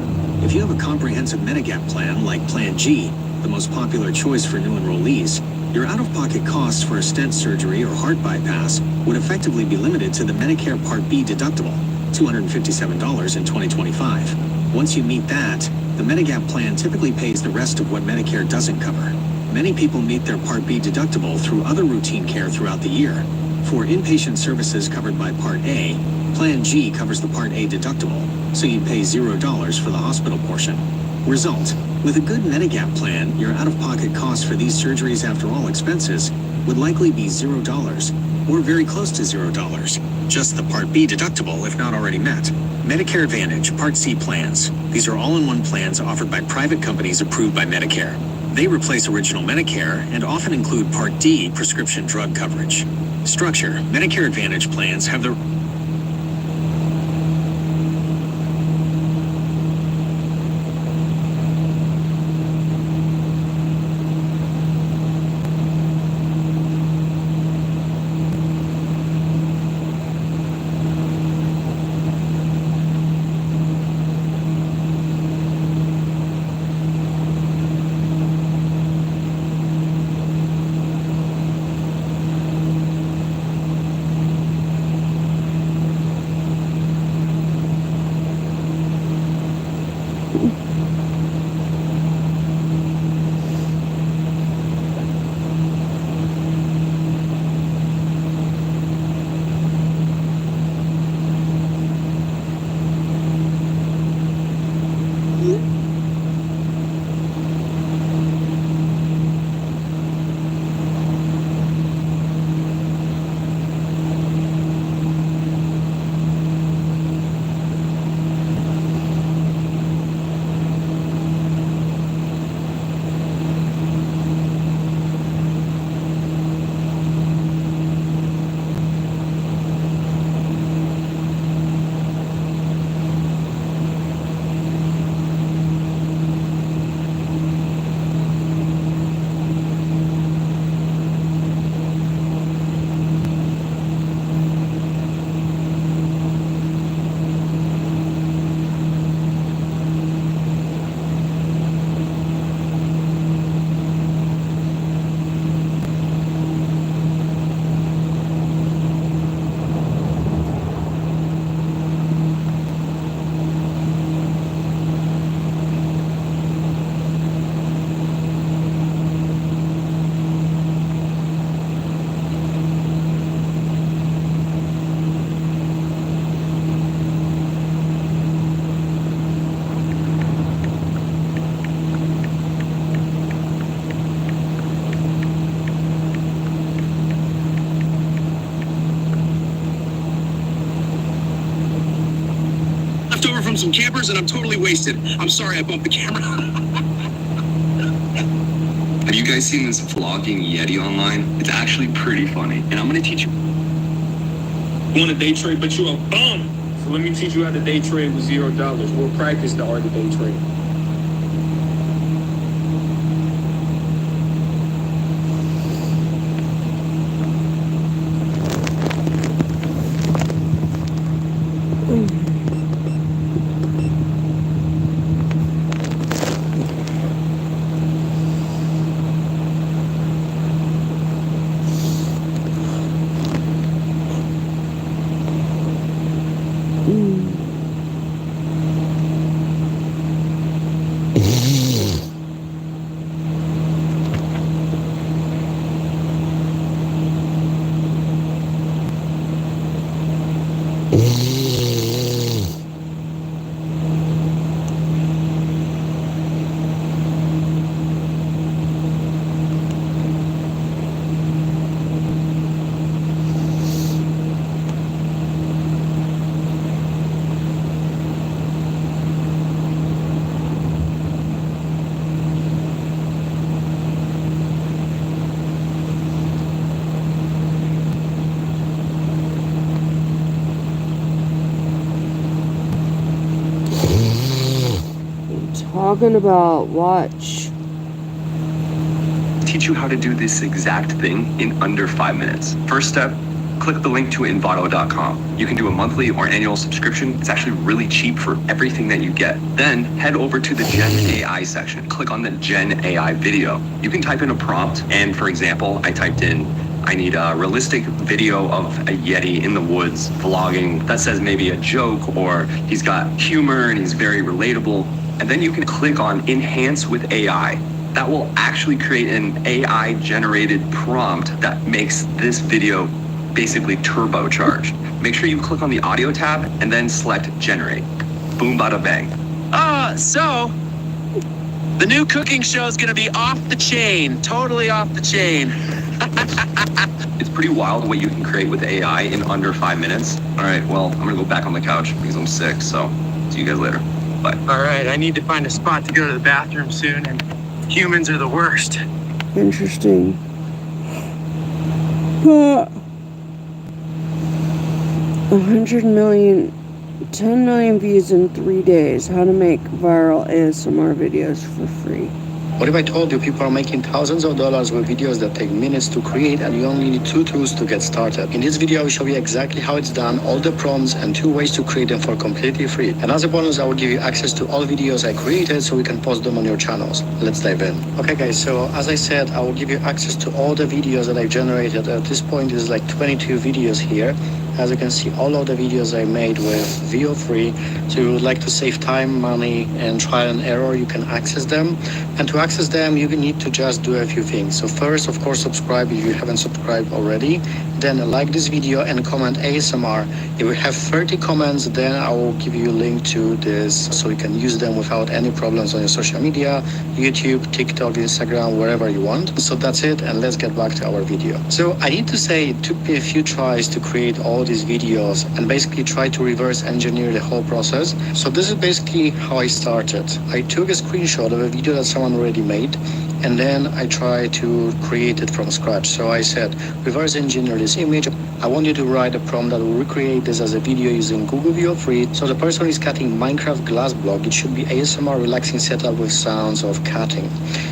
If you have a comprehensive Medigap plan like Plan G, the most popular choice for new enrollees, your out-of-pocket costs for a stent surgery or heart bypass would effectively be limited to the Medicare Part B deductible, $257 in 2025. Once you meet that, the Medigap plan typically pays the rest of what Medicare doesn't cover. Many people meet their Part B deductible through other routine care throughout the year. For inpatient services covered by Part A, Plan G covers the Part A deductible, so you pay $0 for the hospital portion. Result: with a good Medigap plan, your out-of-pocket costs for these surgeries after all expenses would likely be $0, or very close to $0. Just the Part B deductible if not already met. Medicare Advantage Part C plans. These are all-in-one plans offered by private companies approved by Medicare. They replace original Medicare and often include Part D prescription drug coverage. Structure: Medicare Advantage plans have the leftover from some campers and I'm totally wasted. I'm sorry I bumped the camera. Have you guys seen this vlogging Yeti online? It's actually pretty funny. And I'm gonna teach you. You want to day trade, but you're a bum. So let me teach you how to day trade with $0. We'll practice the art of day trading. Talking about watch. Teach you how to do this exact thing in under 5 minutes. First step, click the link to envato.com. You can do a monthly or annual subscription. It's actually really cheap for everything that you get. Then head over to the Gen AI section. Click on the Gen AI video. You can type in a prompt. And for example, I typed in, I need a realistic video of a Yeti in the woods vlogging that says maybe a joke or he's got humor and he's very relatable. And then you can click on Enhance with AI. That will actually create an AI generated prompt that makes this video basically turbocharged. Make sure you click on the audio tab and then select Generate. Boom, bada bang. So the new cooking show is gonna be off the chain, totally off the chain. It's pretty wild what you can create with AI in under 5 minutes. All right, well, I'm gonna go back on the couch because I'm sick, so see you guys later. Bye. All right, I need to find a spot to go to the bathroom soon, and humans are the worst. Interesting. 100 million, 10 million views in 3 days. How to make viral ASMR videos for free. What if I told you people are making thousands of dollars with videos that take minutes to create and you only need 2 tools to get started? In this video, I will show you exactly how it's done, all the prompts, and 2 ways to create them for completely free. And as a bonus, I will give you access to all videos I created so we can post them on your channels. Let's dive in. Okay guys, so as I said, I will give you access to all the videos that I've generated. At this point, there's like 22 videos here. As you can see, all of the videos I made with VO free. So you would like to save time, money, and trial and error, you can access them. And to access them, you need to just do a few things. So first, of course, subscribe if you haven't subscribed already. Then like this video and comment ASMR. If we have 30 comments, then I will give you a link to this so you can use them without any problems on your social media, YouTube, TikTok, Instagram, wherever you want. So that's it, and let's get back to our video. So I need to say it took me a few tries to create all these videos and basically try to reverse engineer the whole process. So this is basically how I started. I took a screenshot of a video that someone already made, and then I tried to create it from scratch. So I said, reverse engineer this image. I want you to write a prompt that will recreate this as a video using Google VO Free. So the person is cutting Minecraft glass block. It should be ASMR relaxing setup with sounds of cutting.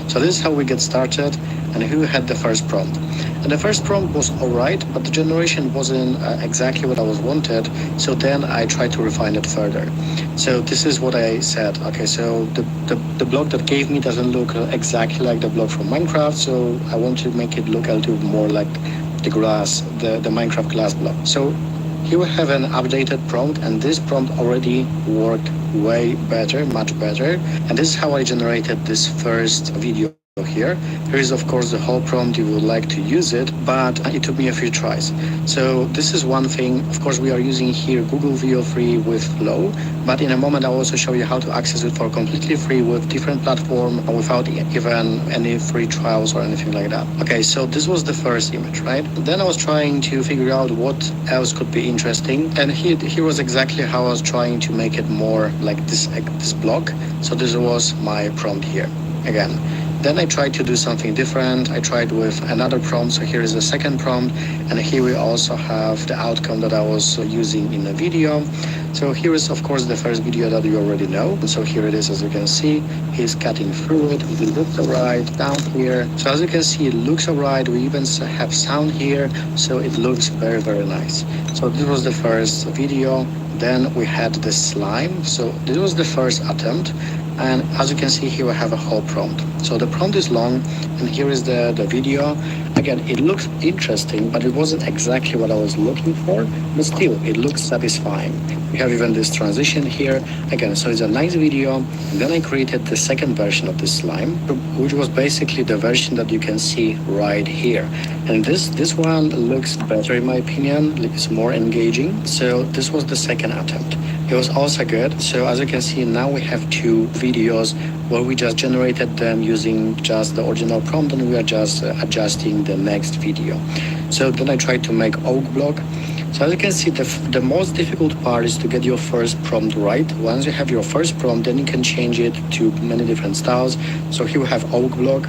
So this is how we get started, and who had the first prompt. And the first prompt was alright, but the generation wasn't exactly what I was wanted. So then I tried to refine it further. So this is what I said. Okay, so the block that gave me doesn't look exactly like the block from Minecraft. So I want to make it look a little more like the glass, the Minecraft glass block. So here we have an updated prompt, and this prompt already worked way better, much better. And this is how I generated this first video. So here is of course the whole prompt you would like to use it, but it took me a few tries. So this is one thing. Of course, we are using here Google Video Free with Flow, but in a moment I'll also show you how to access it for completely free with different platform without even any free trials or anything like that. Okay, so this was the first image, right? Then I was trying to figure out what else could be interesting, and here was exactly how I was trying to make it more like this block. So this was my prompt here again. Then I tried to do something different. I tried with another prompt. So here is the second prompt. And here we also have the outcome that I was using in the video. So here is, of course, the first video that you already know. And so here it is, as you can see, he's cutting through it. It looks all right down here. So as you can see, it looks all right. We even have sound here. So it looks very, very nice. So this was the first video. Then we had the slime. So this was the first attempt. And as you can see here, we have a whole prompt. So the prompt is long, and here is the video. Again, it looks interesting, but it wasn't exactly what I was looking for, but still, it looks satisfying. We have even this transition here. Again, so it's a nice video. And then I created the second version of this slime, which was basically the version that you can see right here. And this one looks better in my opinion. It's more engaging. So this was the second attempt. It was also good. So as you can see, now we have two videos where we just generated them using just the original prompt, and we are just adjusting the next video. So then I tried to make oak block. So as you can see, the most difficult part is to get your first prompt right. Once you have your first prompt, then you can change it to many different styles. So here we have oak block.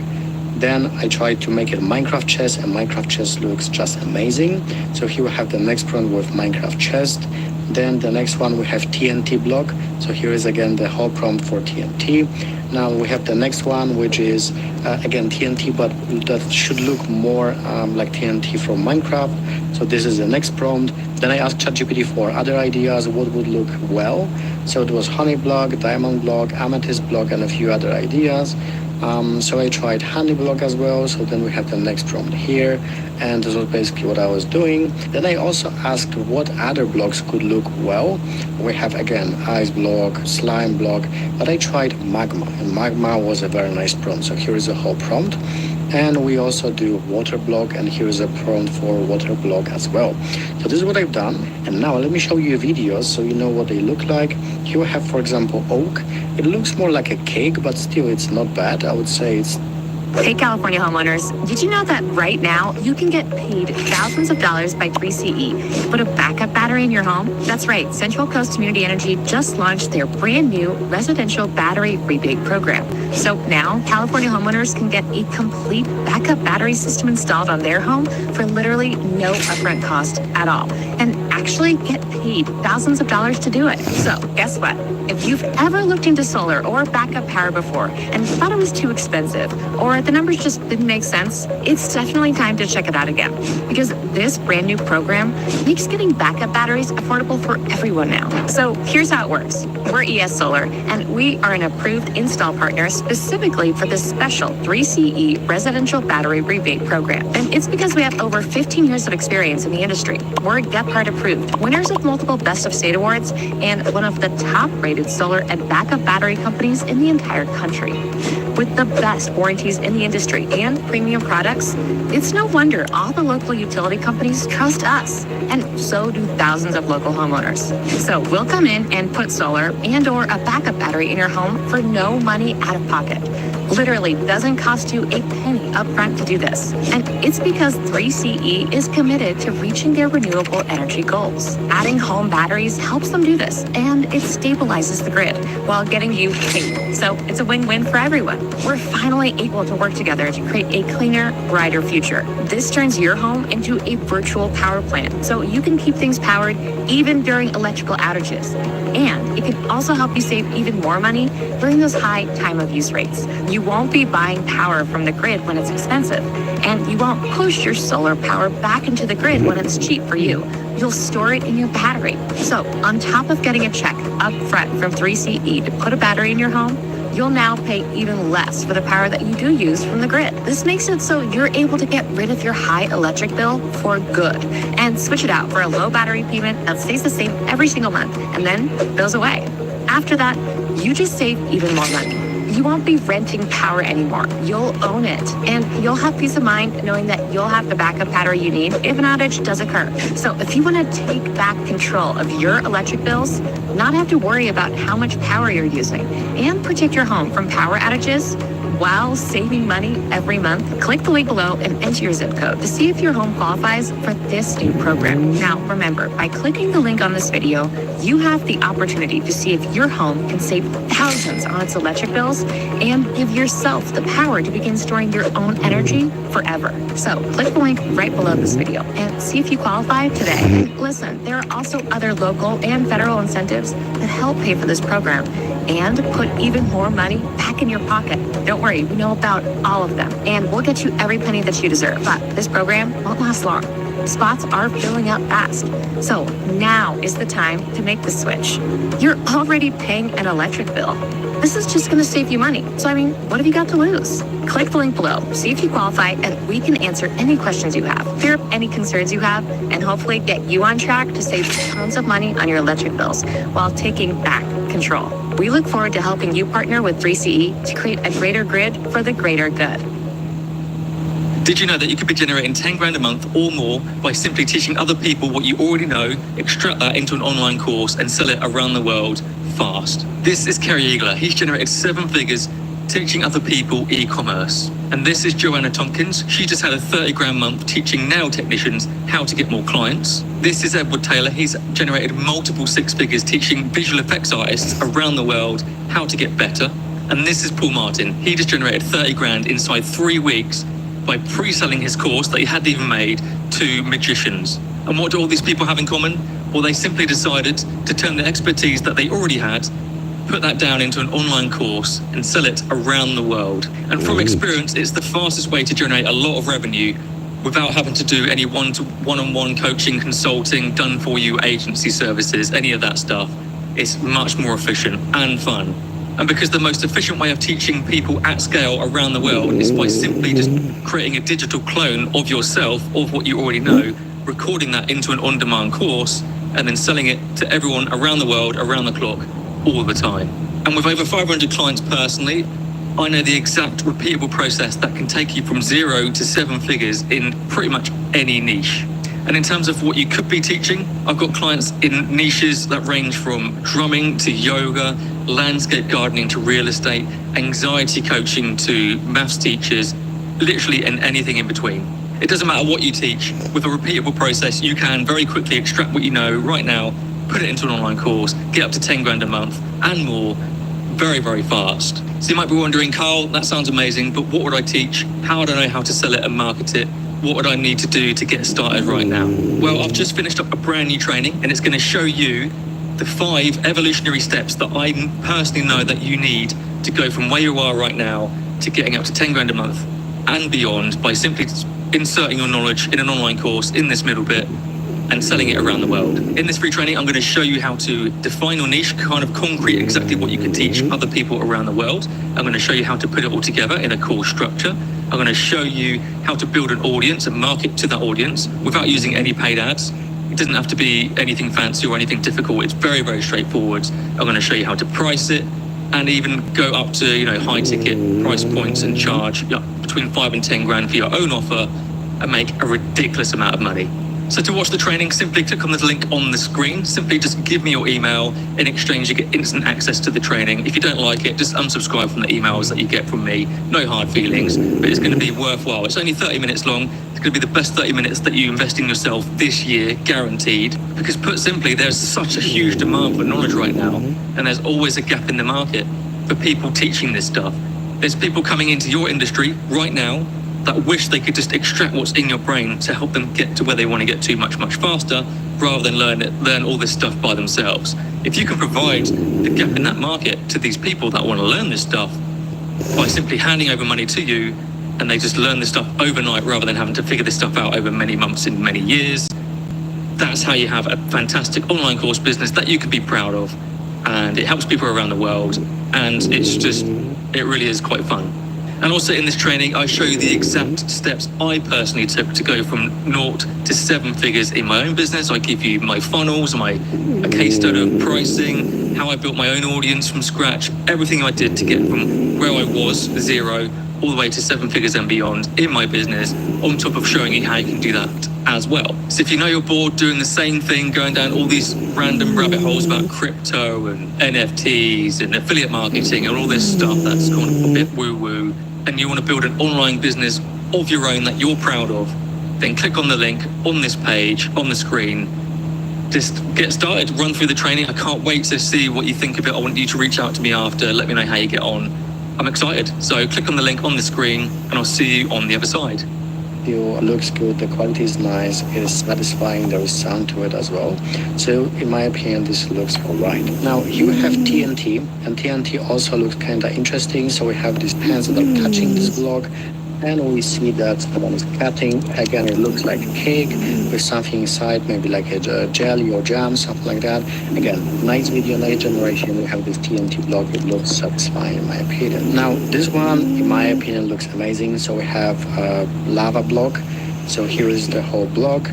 Then I tried to make it Minecraft chest, and Minecraft chest looks just amazing. So here we have the next prompt with Minecraft chest. Then the next one we have TNT block. So here is again the whole prompt for TNT. Now we have the next one, which is again TNT, but that should look more like TNT from Minecraft. So this is the next prompt. Then I asked ChatGPT for other ideas, what would look well. So it was honey block, diamond block, amethyst block, and a few other ideas. So I tried honey block as well. So then we have the next prompt here, and this was basically what I was doing. Then I also asked what other blocks could look well. We have again ice block, slime block, but I tried magma, and magma was a very nice prompt. So here is a whole prompt. And we also do water block, and here is a prompt for water block as well. So this is what I've done. And now let me show you videos so you know what they look like. Here we have, for example, oak. It looks more like a cake, but still it's not bad. I would say it's... Hey, California homeowners, did you know that right now you can get paid thousands of dollars by 3CE to put a backup battery in your home? That's right, Central Coast Community Energy just launched their brand new residential battery rebate program. So now California homeowners can get a complete backup battery system installed on their home for literally no upfront cost at all, and actually get paid thousands of dollars to do it. So guess what? If you've ever looked into solar or backup power before and thought it was too expensive, or the numbers just didn't make sense, it's definitely time to check it out again, because this brand new program makes getting backup batteries affordable for everyone now. So here's how it works. We're ES Solar, and we are an approved install partner specifically for this special 3CE residential battery rebate program. And it's because we have over 15 years of experience in the industry. We're GEPHART approved, winners of multiple Best of State awards, and one of the top rated solar and backup battery companies in the entire country. With the best warranties in the industry and premium products, it's no wonder all the local utility companies trust us, and so do thousands of local homeowners. So we'll come in and put solar and or a backup battery in your home for no money out of pocket. Literally doesn't cost you a penny upfront to do this. And it's because 3CE is committed to reaching their renewable energy goals. Adding home batteries helps them do this, and it stabilizes the grid while getting you paid. So it's a win-win for everyone. We're finally able to work together to create a cleaner, brighter future. This turns your home into a virtual power plant, so you can keep things powered even during electrical outages. And it can also help you save even more money during those high time of use rates. You won't be buying power from the grid when it's expensive, and you won't push your solar power back into the grid when it's cheap for you. You'll store it in your battery. So on top of getting a check up front from 3CE to put a battery in your home, you'll now pay even less for the power that you do use from the grid. This makes it so you're able to get rid of your high electric bill for good and switch it out for a low battery payment that stays the same every single month and then goes away. After that, you just save even more money. You won't be renting power anymore. You'll own it. And you'll have peace of mind knowing that you'll have the backup battery you need if an outage does occur. So if you want to take back control of your electric bills, not have to worry about how much power you're using, and protect your home from power outages while saving money every month, click the link below and enter your zip code to see if your home qualifies for this new program. Now, remember, by clicking the link on this video, you have the opportunity to see if your home can save thousands on its electric bills and give yourself the power to begin storing your own energy forever. So click the link right below this video and see if you qualify today. And listen, there are also other local and federal incentives that help pay for this program and put even more money back in your pocket. Don't worry, we know about all of them, and we'll get you every penny that you deserve. But this program won't last long. Spots are filling up fast. So now is the time to make the switch. You're already paying an electric bill. This is just gonna save you money. So I mean, what have you got to lose? Click the link below, see if you qualify, and we can answer any questions you have, clear up any concerns you have, and hopefully get you on track to save tons of money on your electric bills while taking back control. We look forward to helping you partner with 3CE to create a greater grid for the greater good. Did you know that you could be generating 10 grand a month or more by simply teaching other people what you already know, extract that into an online course and sell it around the world fast? This is TeulaTwolah. He's generated 7 figures teaching other people e-commerce. And this is Joanna Tompkins. She just had a 30 grand month teaching nail technicians how to get more clients. This is Edward Taylor. He's generated multiple 6 figures teaching visual effects artists around the world how to get better. And this is Paul Martin. He just generated 30 grand inside 3 weeks by pre-selling his course that he hadn't even made to magicians. And what do all these people have in common? Well, they simply decided to turn the expertise that they already had, put that down into an online course and sell it around the world. And from experience, it's the fastest way to generate a lot of revenue without having to do any one-on-one coaching, consulting, done-for-you agency services, any of that stuff. It's much more efficient and fun. And because the most efficient way of teaching people at scale around the world is by simply just creating a digital clone of yourself, of what you already know, recording that into an on-demand course, and then selling it to everyone around the world, around the clock, all the time. And with over 500 clients personally, I know the exact repeatable process that can take you from 0 to 7 figures in pretty much any niche. And in terms of what you could be teaching, I've got clients in niches that range from drumming to yoga, landscape gardening to real estate, anxiety coaching to maths teachers, literally and anything in between. It doesn't matter what you teach. With a repeatable process, you can very quickly extract what you know right now, put it into an online course, get up to 10 grand a month and more very, very fast. So you might be wondering, Carl, that sounds amazing, but what would I teach? How would I know how to sell it and market it? What would I need to do to get started right now? Well, I've just finished up a brand new training, and it's going to show you the 5 evolutionary steps that I personally know that you need to go from where you are right now to getting up to 10 grand a month and beyond by simply inserting your knowledge in an online course in this middle bit and selling it around the world. In this free training, I'm going to show you how to define your niche, kind of concrete exactly what you can teach other people around the world. I'm going to show you how to put it all together in a course structure. I'm going to show you how to build an audience and market to that audience without using any paid ads. It doesn't have to be anything fancy or anything difficult. It's very, very straightforward. I'm going to show you how to price it and even go up to, high ticket price points and charge between 5 and 10 grand for your own offer and make a ridiculous amount of money. So to watch the training, simply click on the link on the screen. Simply just give me your email. In exchange, you get instant access to the training. If you don't like it, just unsubscribe from the emails that you get from me. No hard feelings, but it's going to be worthwhile. It's only 30 minutes long. It's going to be the best 30 minutes that you invest in yourself this year, guaranteed. Because put simply, there's such a huge demand for knowledge right now, and there's always a gap in the market for people teaching this stuff. There's people coming into your industry right now that wish they could just extract what's in your brain to help them get to where they want to get to much, much faster, rather than learn all this stuff by themselves. If you can provide the gap in that market to these people that want to learn this stuff by simply handing over money to you, and they just learn this stuff overnight rather than having to figure this stuff out over many months and many years, that's how you have a fantastic online course business that you can be proud of. And it helps people around the world, and it really is quite fun. And also in this training, I show you the exact steps I personally took to go from 0 to 7 figures in my own business. I give you my funnels, a case study of pricing, how I built my own audience from scratch, everything I did to get from where I was, 0, all the way to 7 figures and beyond in my business, on top of showing you how you can do that as well. So if you know you're bored doing the same thing, going down all these random rabbit holes about crypto and NFTs and affiliate marketing and all this stuff that's kind of a bit woo-woo, and you want to build an online business of your own that you're proud of, then click on the link on this page, on the screen. Just get started, run through the training. I can't wait to see what you think of it. I want you to reach out to me after, let me know how you get on. I'm excited. So click on the link on the screen and I'll see you on the other side. Video looks good, the quality is nice, it is satisfying, there is sound to it as well. So in my opinion, this looks alright. Now you have TNT, and TNT also looks kind of interesting. So we have these hands that are touching this block, and we see that someone is cutting. Again, it looks like a cake with something inside, maybe like a jelly or jam, something like that. Again, nice video, nice generation. We have this TNT block, it looks satisfying in my opinion. Now this one, in my opinion, looks amazing. So we have a lava block. So here is the whole block.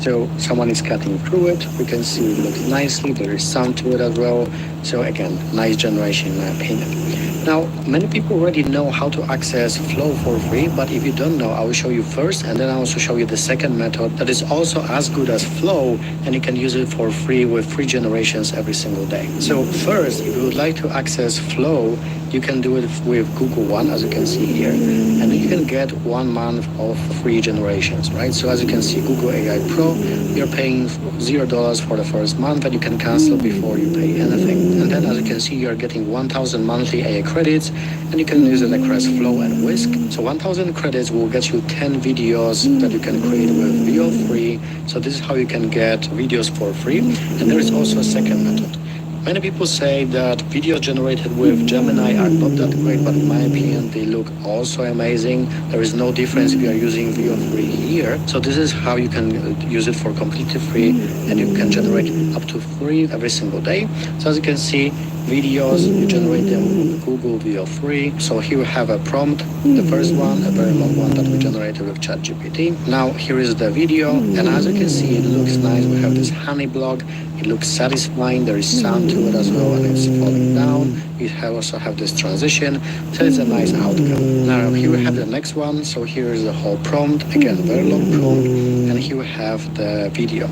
So someone is cutting through it. We can see it looks nicely. There is sound to it as well. So again, nice generation in my opinion. Now, many people already know how to access Flow for free, but if you don't know, I will show you first, and then I'll also show you the second method that is also as good as Flow, and you can use it for free with free generations every single day. So first, if you would like to access Flow, you can do it with Google One, as you can see here, and then you can get 1 month of free generations, right? So as you can see, Google AI Pro, you're paying $0 for the first month, and you can cancel before you pay anything. And then as you can see, you're getting 1,000 monthly AI credits, and you can use it across Flow and Whisk. So 1,000 credits will get you 10 videos that you can create with video free. So this is how you can get videos for free. And there is also a second method. Many people say that videos generated with Gemini are not that great, but in my opinion, they look also amazing. There is no difference if you are using video free here. So this is how you can use it for completely free, and you can generate up to 3 every single day. So as you can see, videos, you generate them with Google Video Free. So here we have a prompt, the first one, a very long one that we generated with ChatGPT. Now here is the video, and as you can see, it looks nice. We have this honey block. It looks satisfying. There is sound to it as well, and it's falling down. We also have this transition, so it's a nice outcome. Now here we have the next one. So here is the whole prompt. Again, very long prompt, and here we have the video.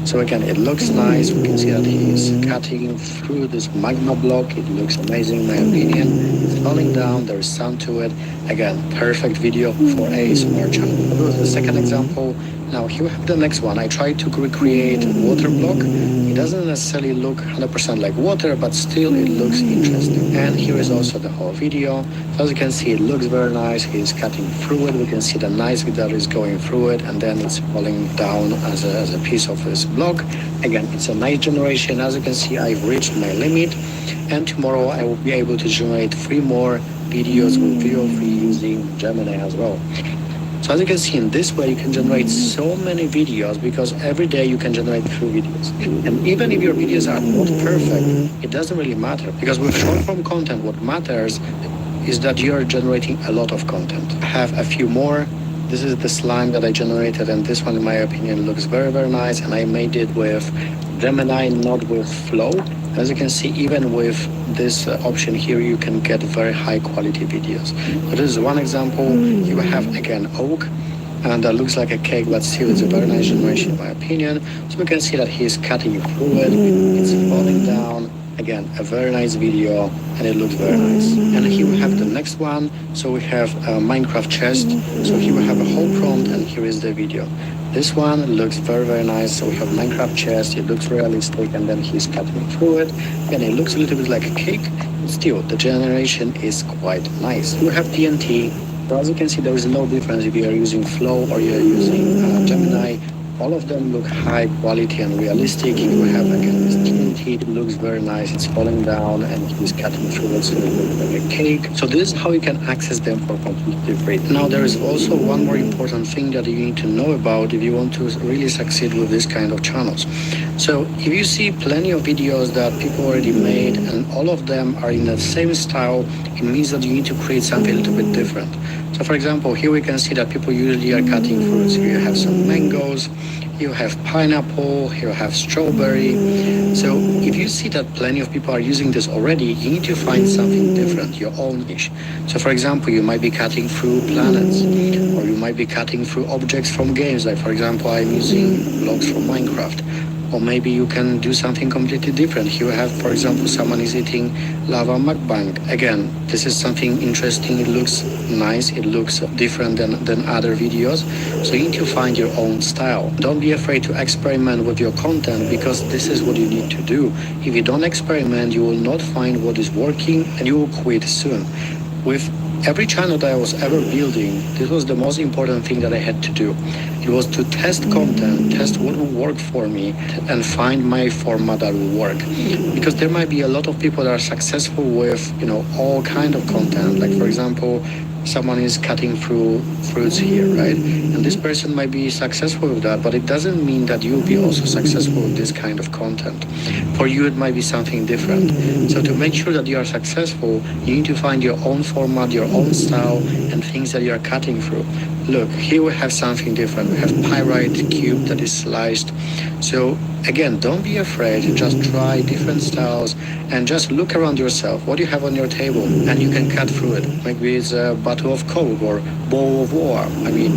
So again, it looks nice. We can see that he is cutting through this magma block. It looks amazing in my opinion. It's falling down. There is sound to it. Again, perfect video for ASMR channel. That was the second example. Now here we have the next one. I tried to recreate a water block. It doesn't necessarily look 100% like water, but still it looks interesting. And here is also the whole video. So as you can see, it looks very nice. He's cutting through it. We can see the nice video that is going through it, and then it's falling down as a piece of this block. Again, it's a nice generation. As you can see, I've reached my limit, and tomorrow I will be able to generate 3 more videos with video free using Gemini as well. So as you can see, in this way you can generate so many videos, because every day you can generate 3 videos. And even if your videos are not perfect, it doesn't really matter, because with short form content, what matters is that you're generating a lot of content. I have a few more. This is the slime that I generated, and this one in my opinion looks very, very nice, and I made it with Gemini, not with Flow. As you can see, even with this option here, you can get very high quality videos. So this is one example. You have again oak, and that looks like a cake, but still it's a very nice generation in my opinion. So we can see that he's cutting through it, it's falling down. Again, a very nice video, and it looks very nice. And here we have the next one. So we have a Minecraft chest. So here we have a whole prompt, and here is the video. This one looks very, very nice. So we have Minecraft chest. It looks realistic, and then he's cutting through it. And it looks a little bit like a cake. Still, the generation is quite nice. We have TNT. So as you can see, there is no difference if you are using Flow or you are using Gemini. all of them look high quality and realistic. You have again this TNT, it looks very nice, it's falling down and he's cutting through it so it looks like a cake. So this is how you can access them for completely free. Now there is also one more important thing that you need to know about if you want to really succeed with this kind of channels. So if you see plenty of videos that people already made and all of them are in the same style, it means that you need to create something a little bit different. So for example, here we can see that people usually are cutting fruits. Here you have some mangoes, you have pineapple, here you have strawberry. So if you see that plenty of people are using this already, you need to find something different, your own niche. So for example, you might be cutting through planets, or you might be cutting through objects from games. Like for example, I'm using blocks from Minecraft. Or maybe you can do something completely different. Here you have, for example, someone is eating lava mukbang. Again, this is something interesting. It looks nice. It looks different than other videos. So you need to find your own style. Don't be afraid to experiment with your content, because this is what you need to do. If you don't experiment, you will not find what is working and you will quit soon. With every channel that I was ever building, this was the most important thing that I had to do. It was to test content, test what will work for me, and find my format that will work. Because there might be a lot of people that are successful with, all kind of content. Like for example, someone is cutting through fruits here, right? And this person might be successful with that, but it doesn't mean that you'll be also successful with this kind of content. For you, it might be something different. So to make sure that you are successful, you need to find your own format, your own style, and things that you are cutting through. Look, here we have something different. We have pyrite cube that is sliced. So again, don't be afraid. Just try different styles and just look around yourself. What do you have on your table? And you can cut through it. Maybe it's a bottle of Coke or bowl of water.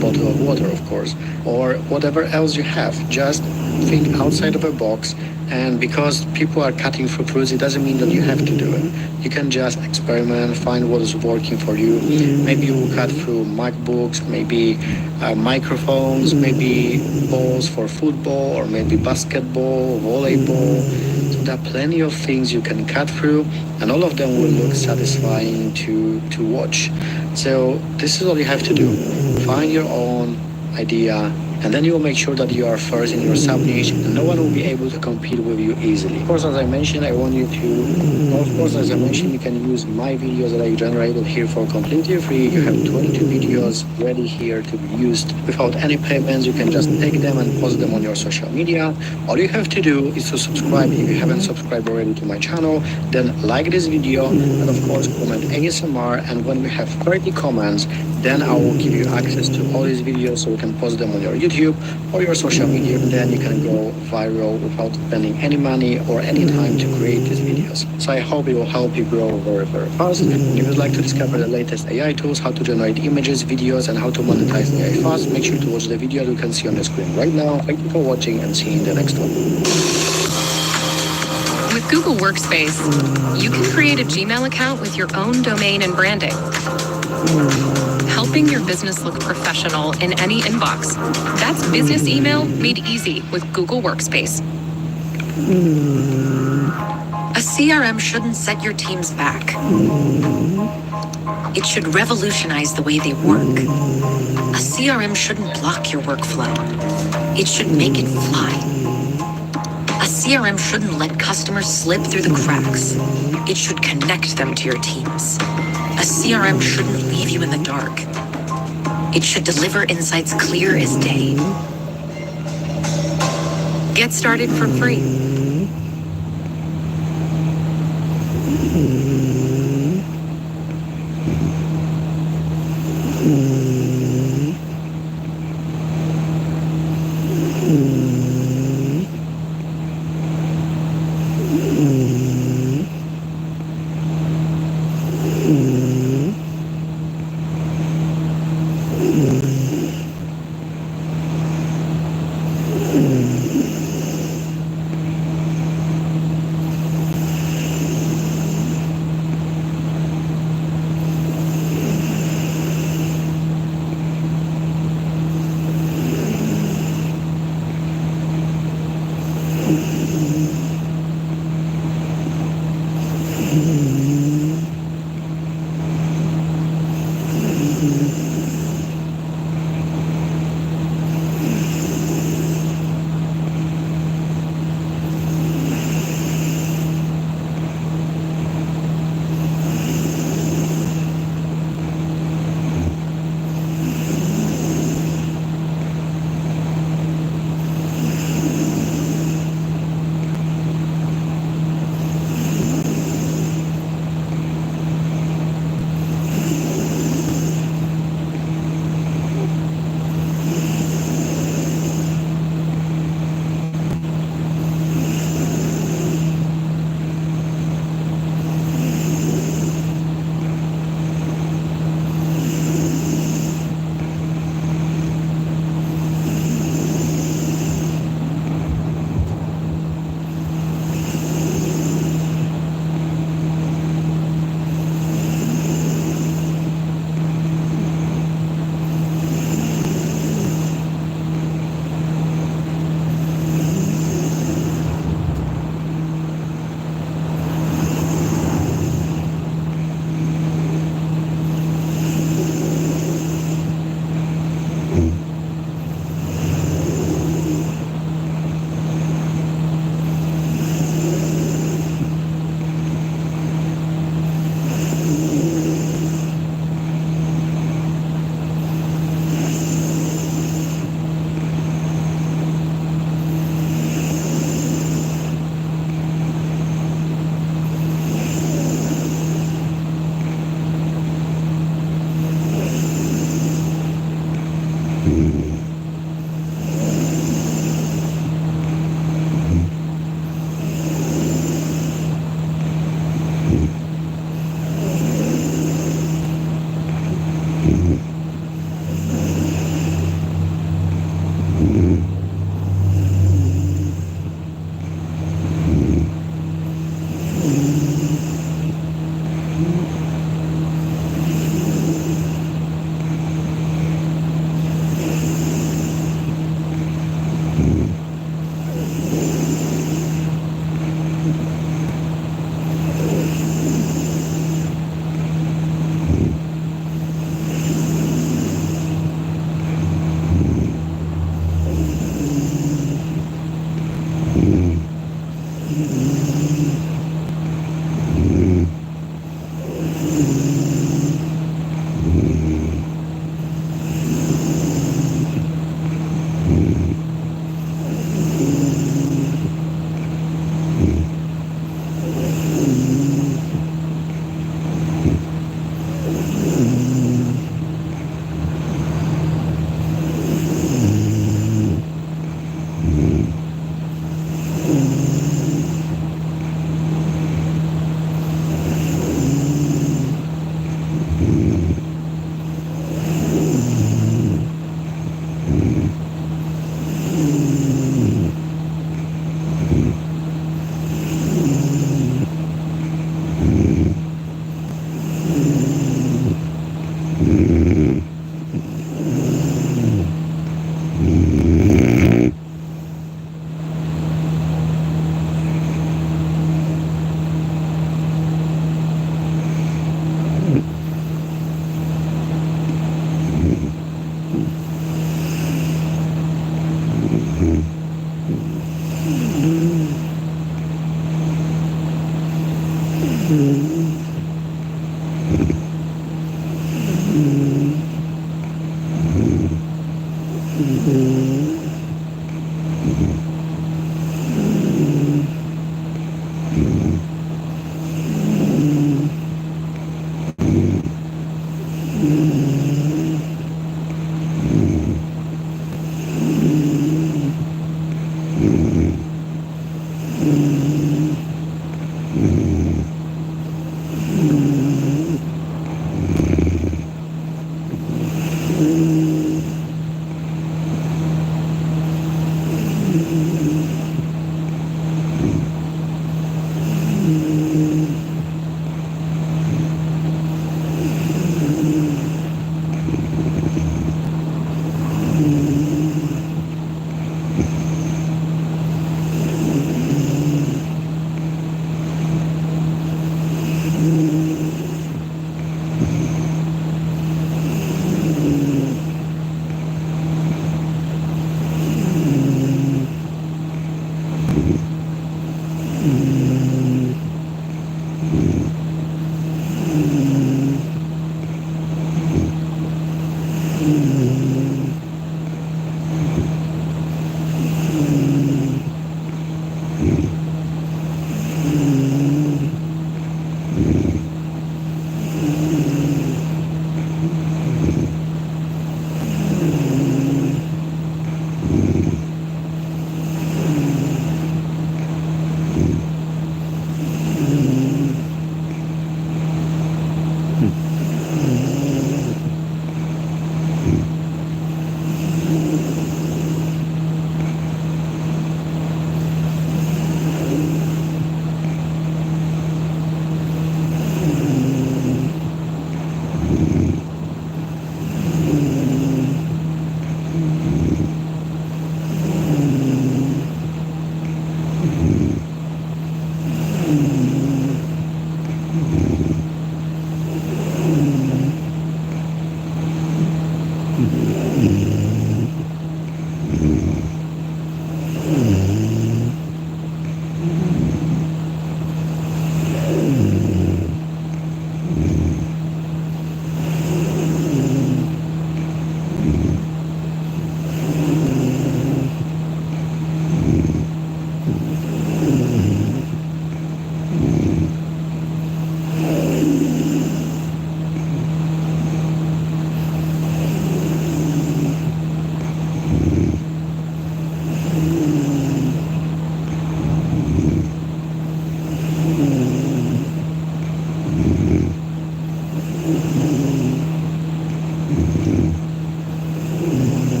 Bottle of water, of course. Or whatever else you have. Just think outside of a box. And because people are cutting through fruits, it doesn't mean that you have to do it. You can just experiment, find what is working for you. Maybe you will cut through MacBooks, maybe microphones, maybe balls for football, or maybe basketball, volleyball. So there are plenty of things you can cut through, and all of them will look satisfying to watch. So this is all you have to do. Find your own idea, and then you will make sure that you are first in your sub-niche and no one will be able to compete with you easily. Of course, as I mentioned, you can use my videos that I generated here for completely free. You have 22 videos ready here to be used without any payments. You can just take them and post them on your social media. All you have to do is to subscribe. If you haven't subscribed already to my channel, then like this video, and of course comment ASMR, and when we have 30 comments, then I will give you access to all these videos so you can post them on your YouTube or your social media, and then you can go viral without spending any money or any time to create these videos. So I hope it will help you grow very, very fast. If you'd like to discover the latest AI tools, how to generate images, videos, and how to monetize AI fast, make sure to watch the video you can see on the screen right now. Thank you for watching, and see you in the next one. With Google Workspace, you can create a Gmail account with your own domain and branding, helping your business look professional in any inbox. That's business email made easy with Google Workspace. A CRM shouldn't set your teams back. It should revolutionize the way they work. A CRM shouldn't block your workflow. It should make it fly. A CRM shouldn't let customers slip through the cracks. It should connect them to your teams. A CRM shouldn't leave you in the dark. It should deliver insights clear as day. Get started for free.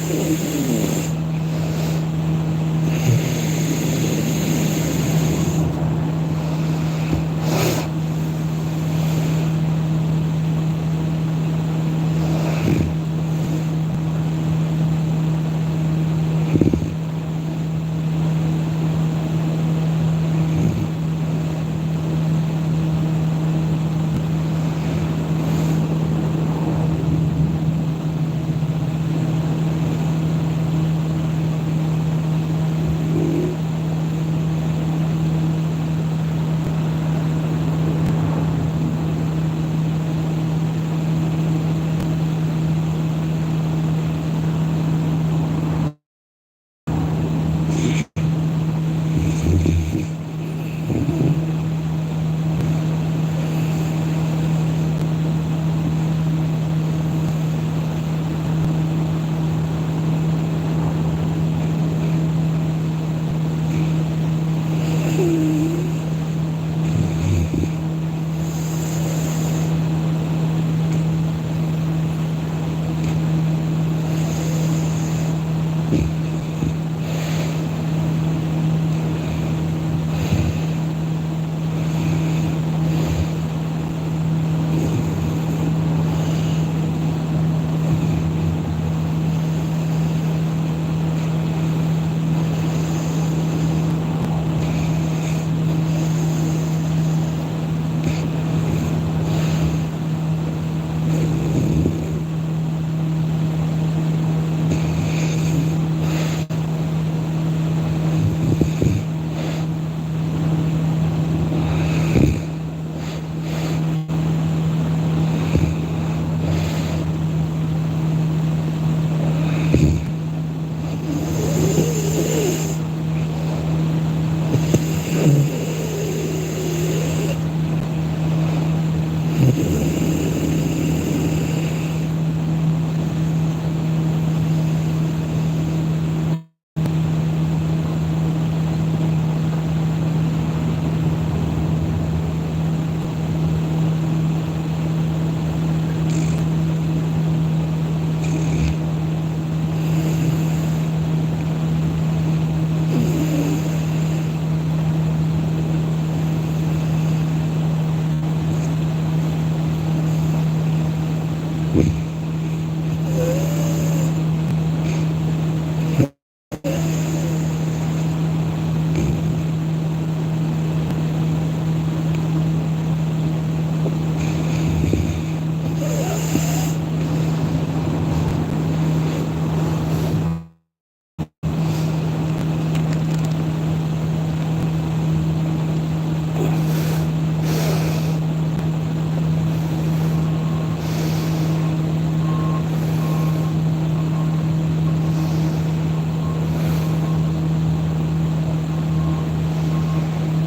Mm-hmm.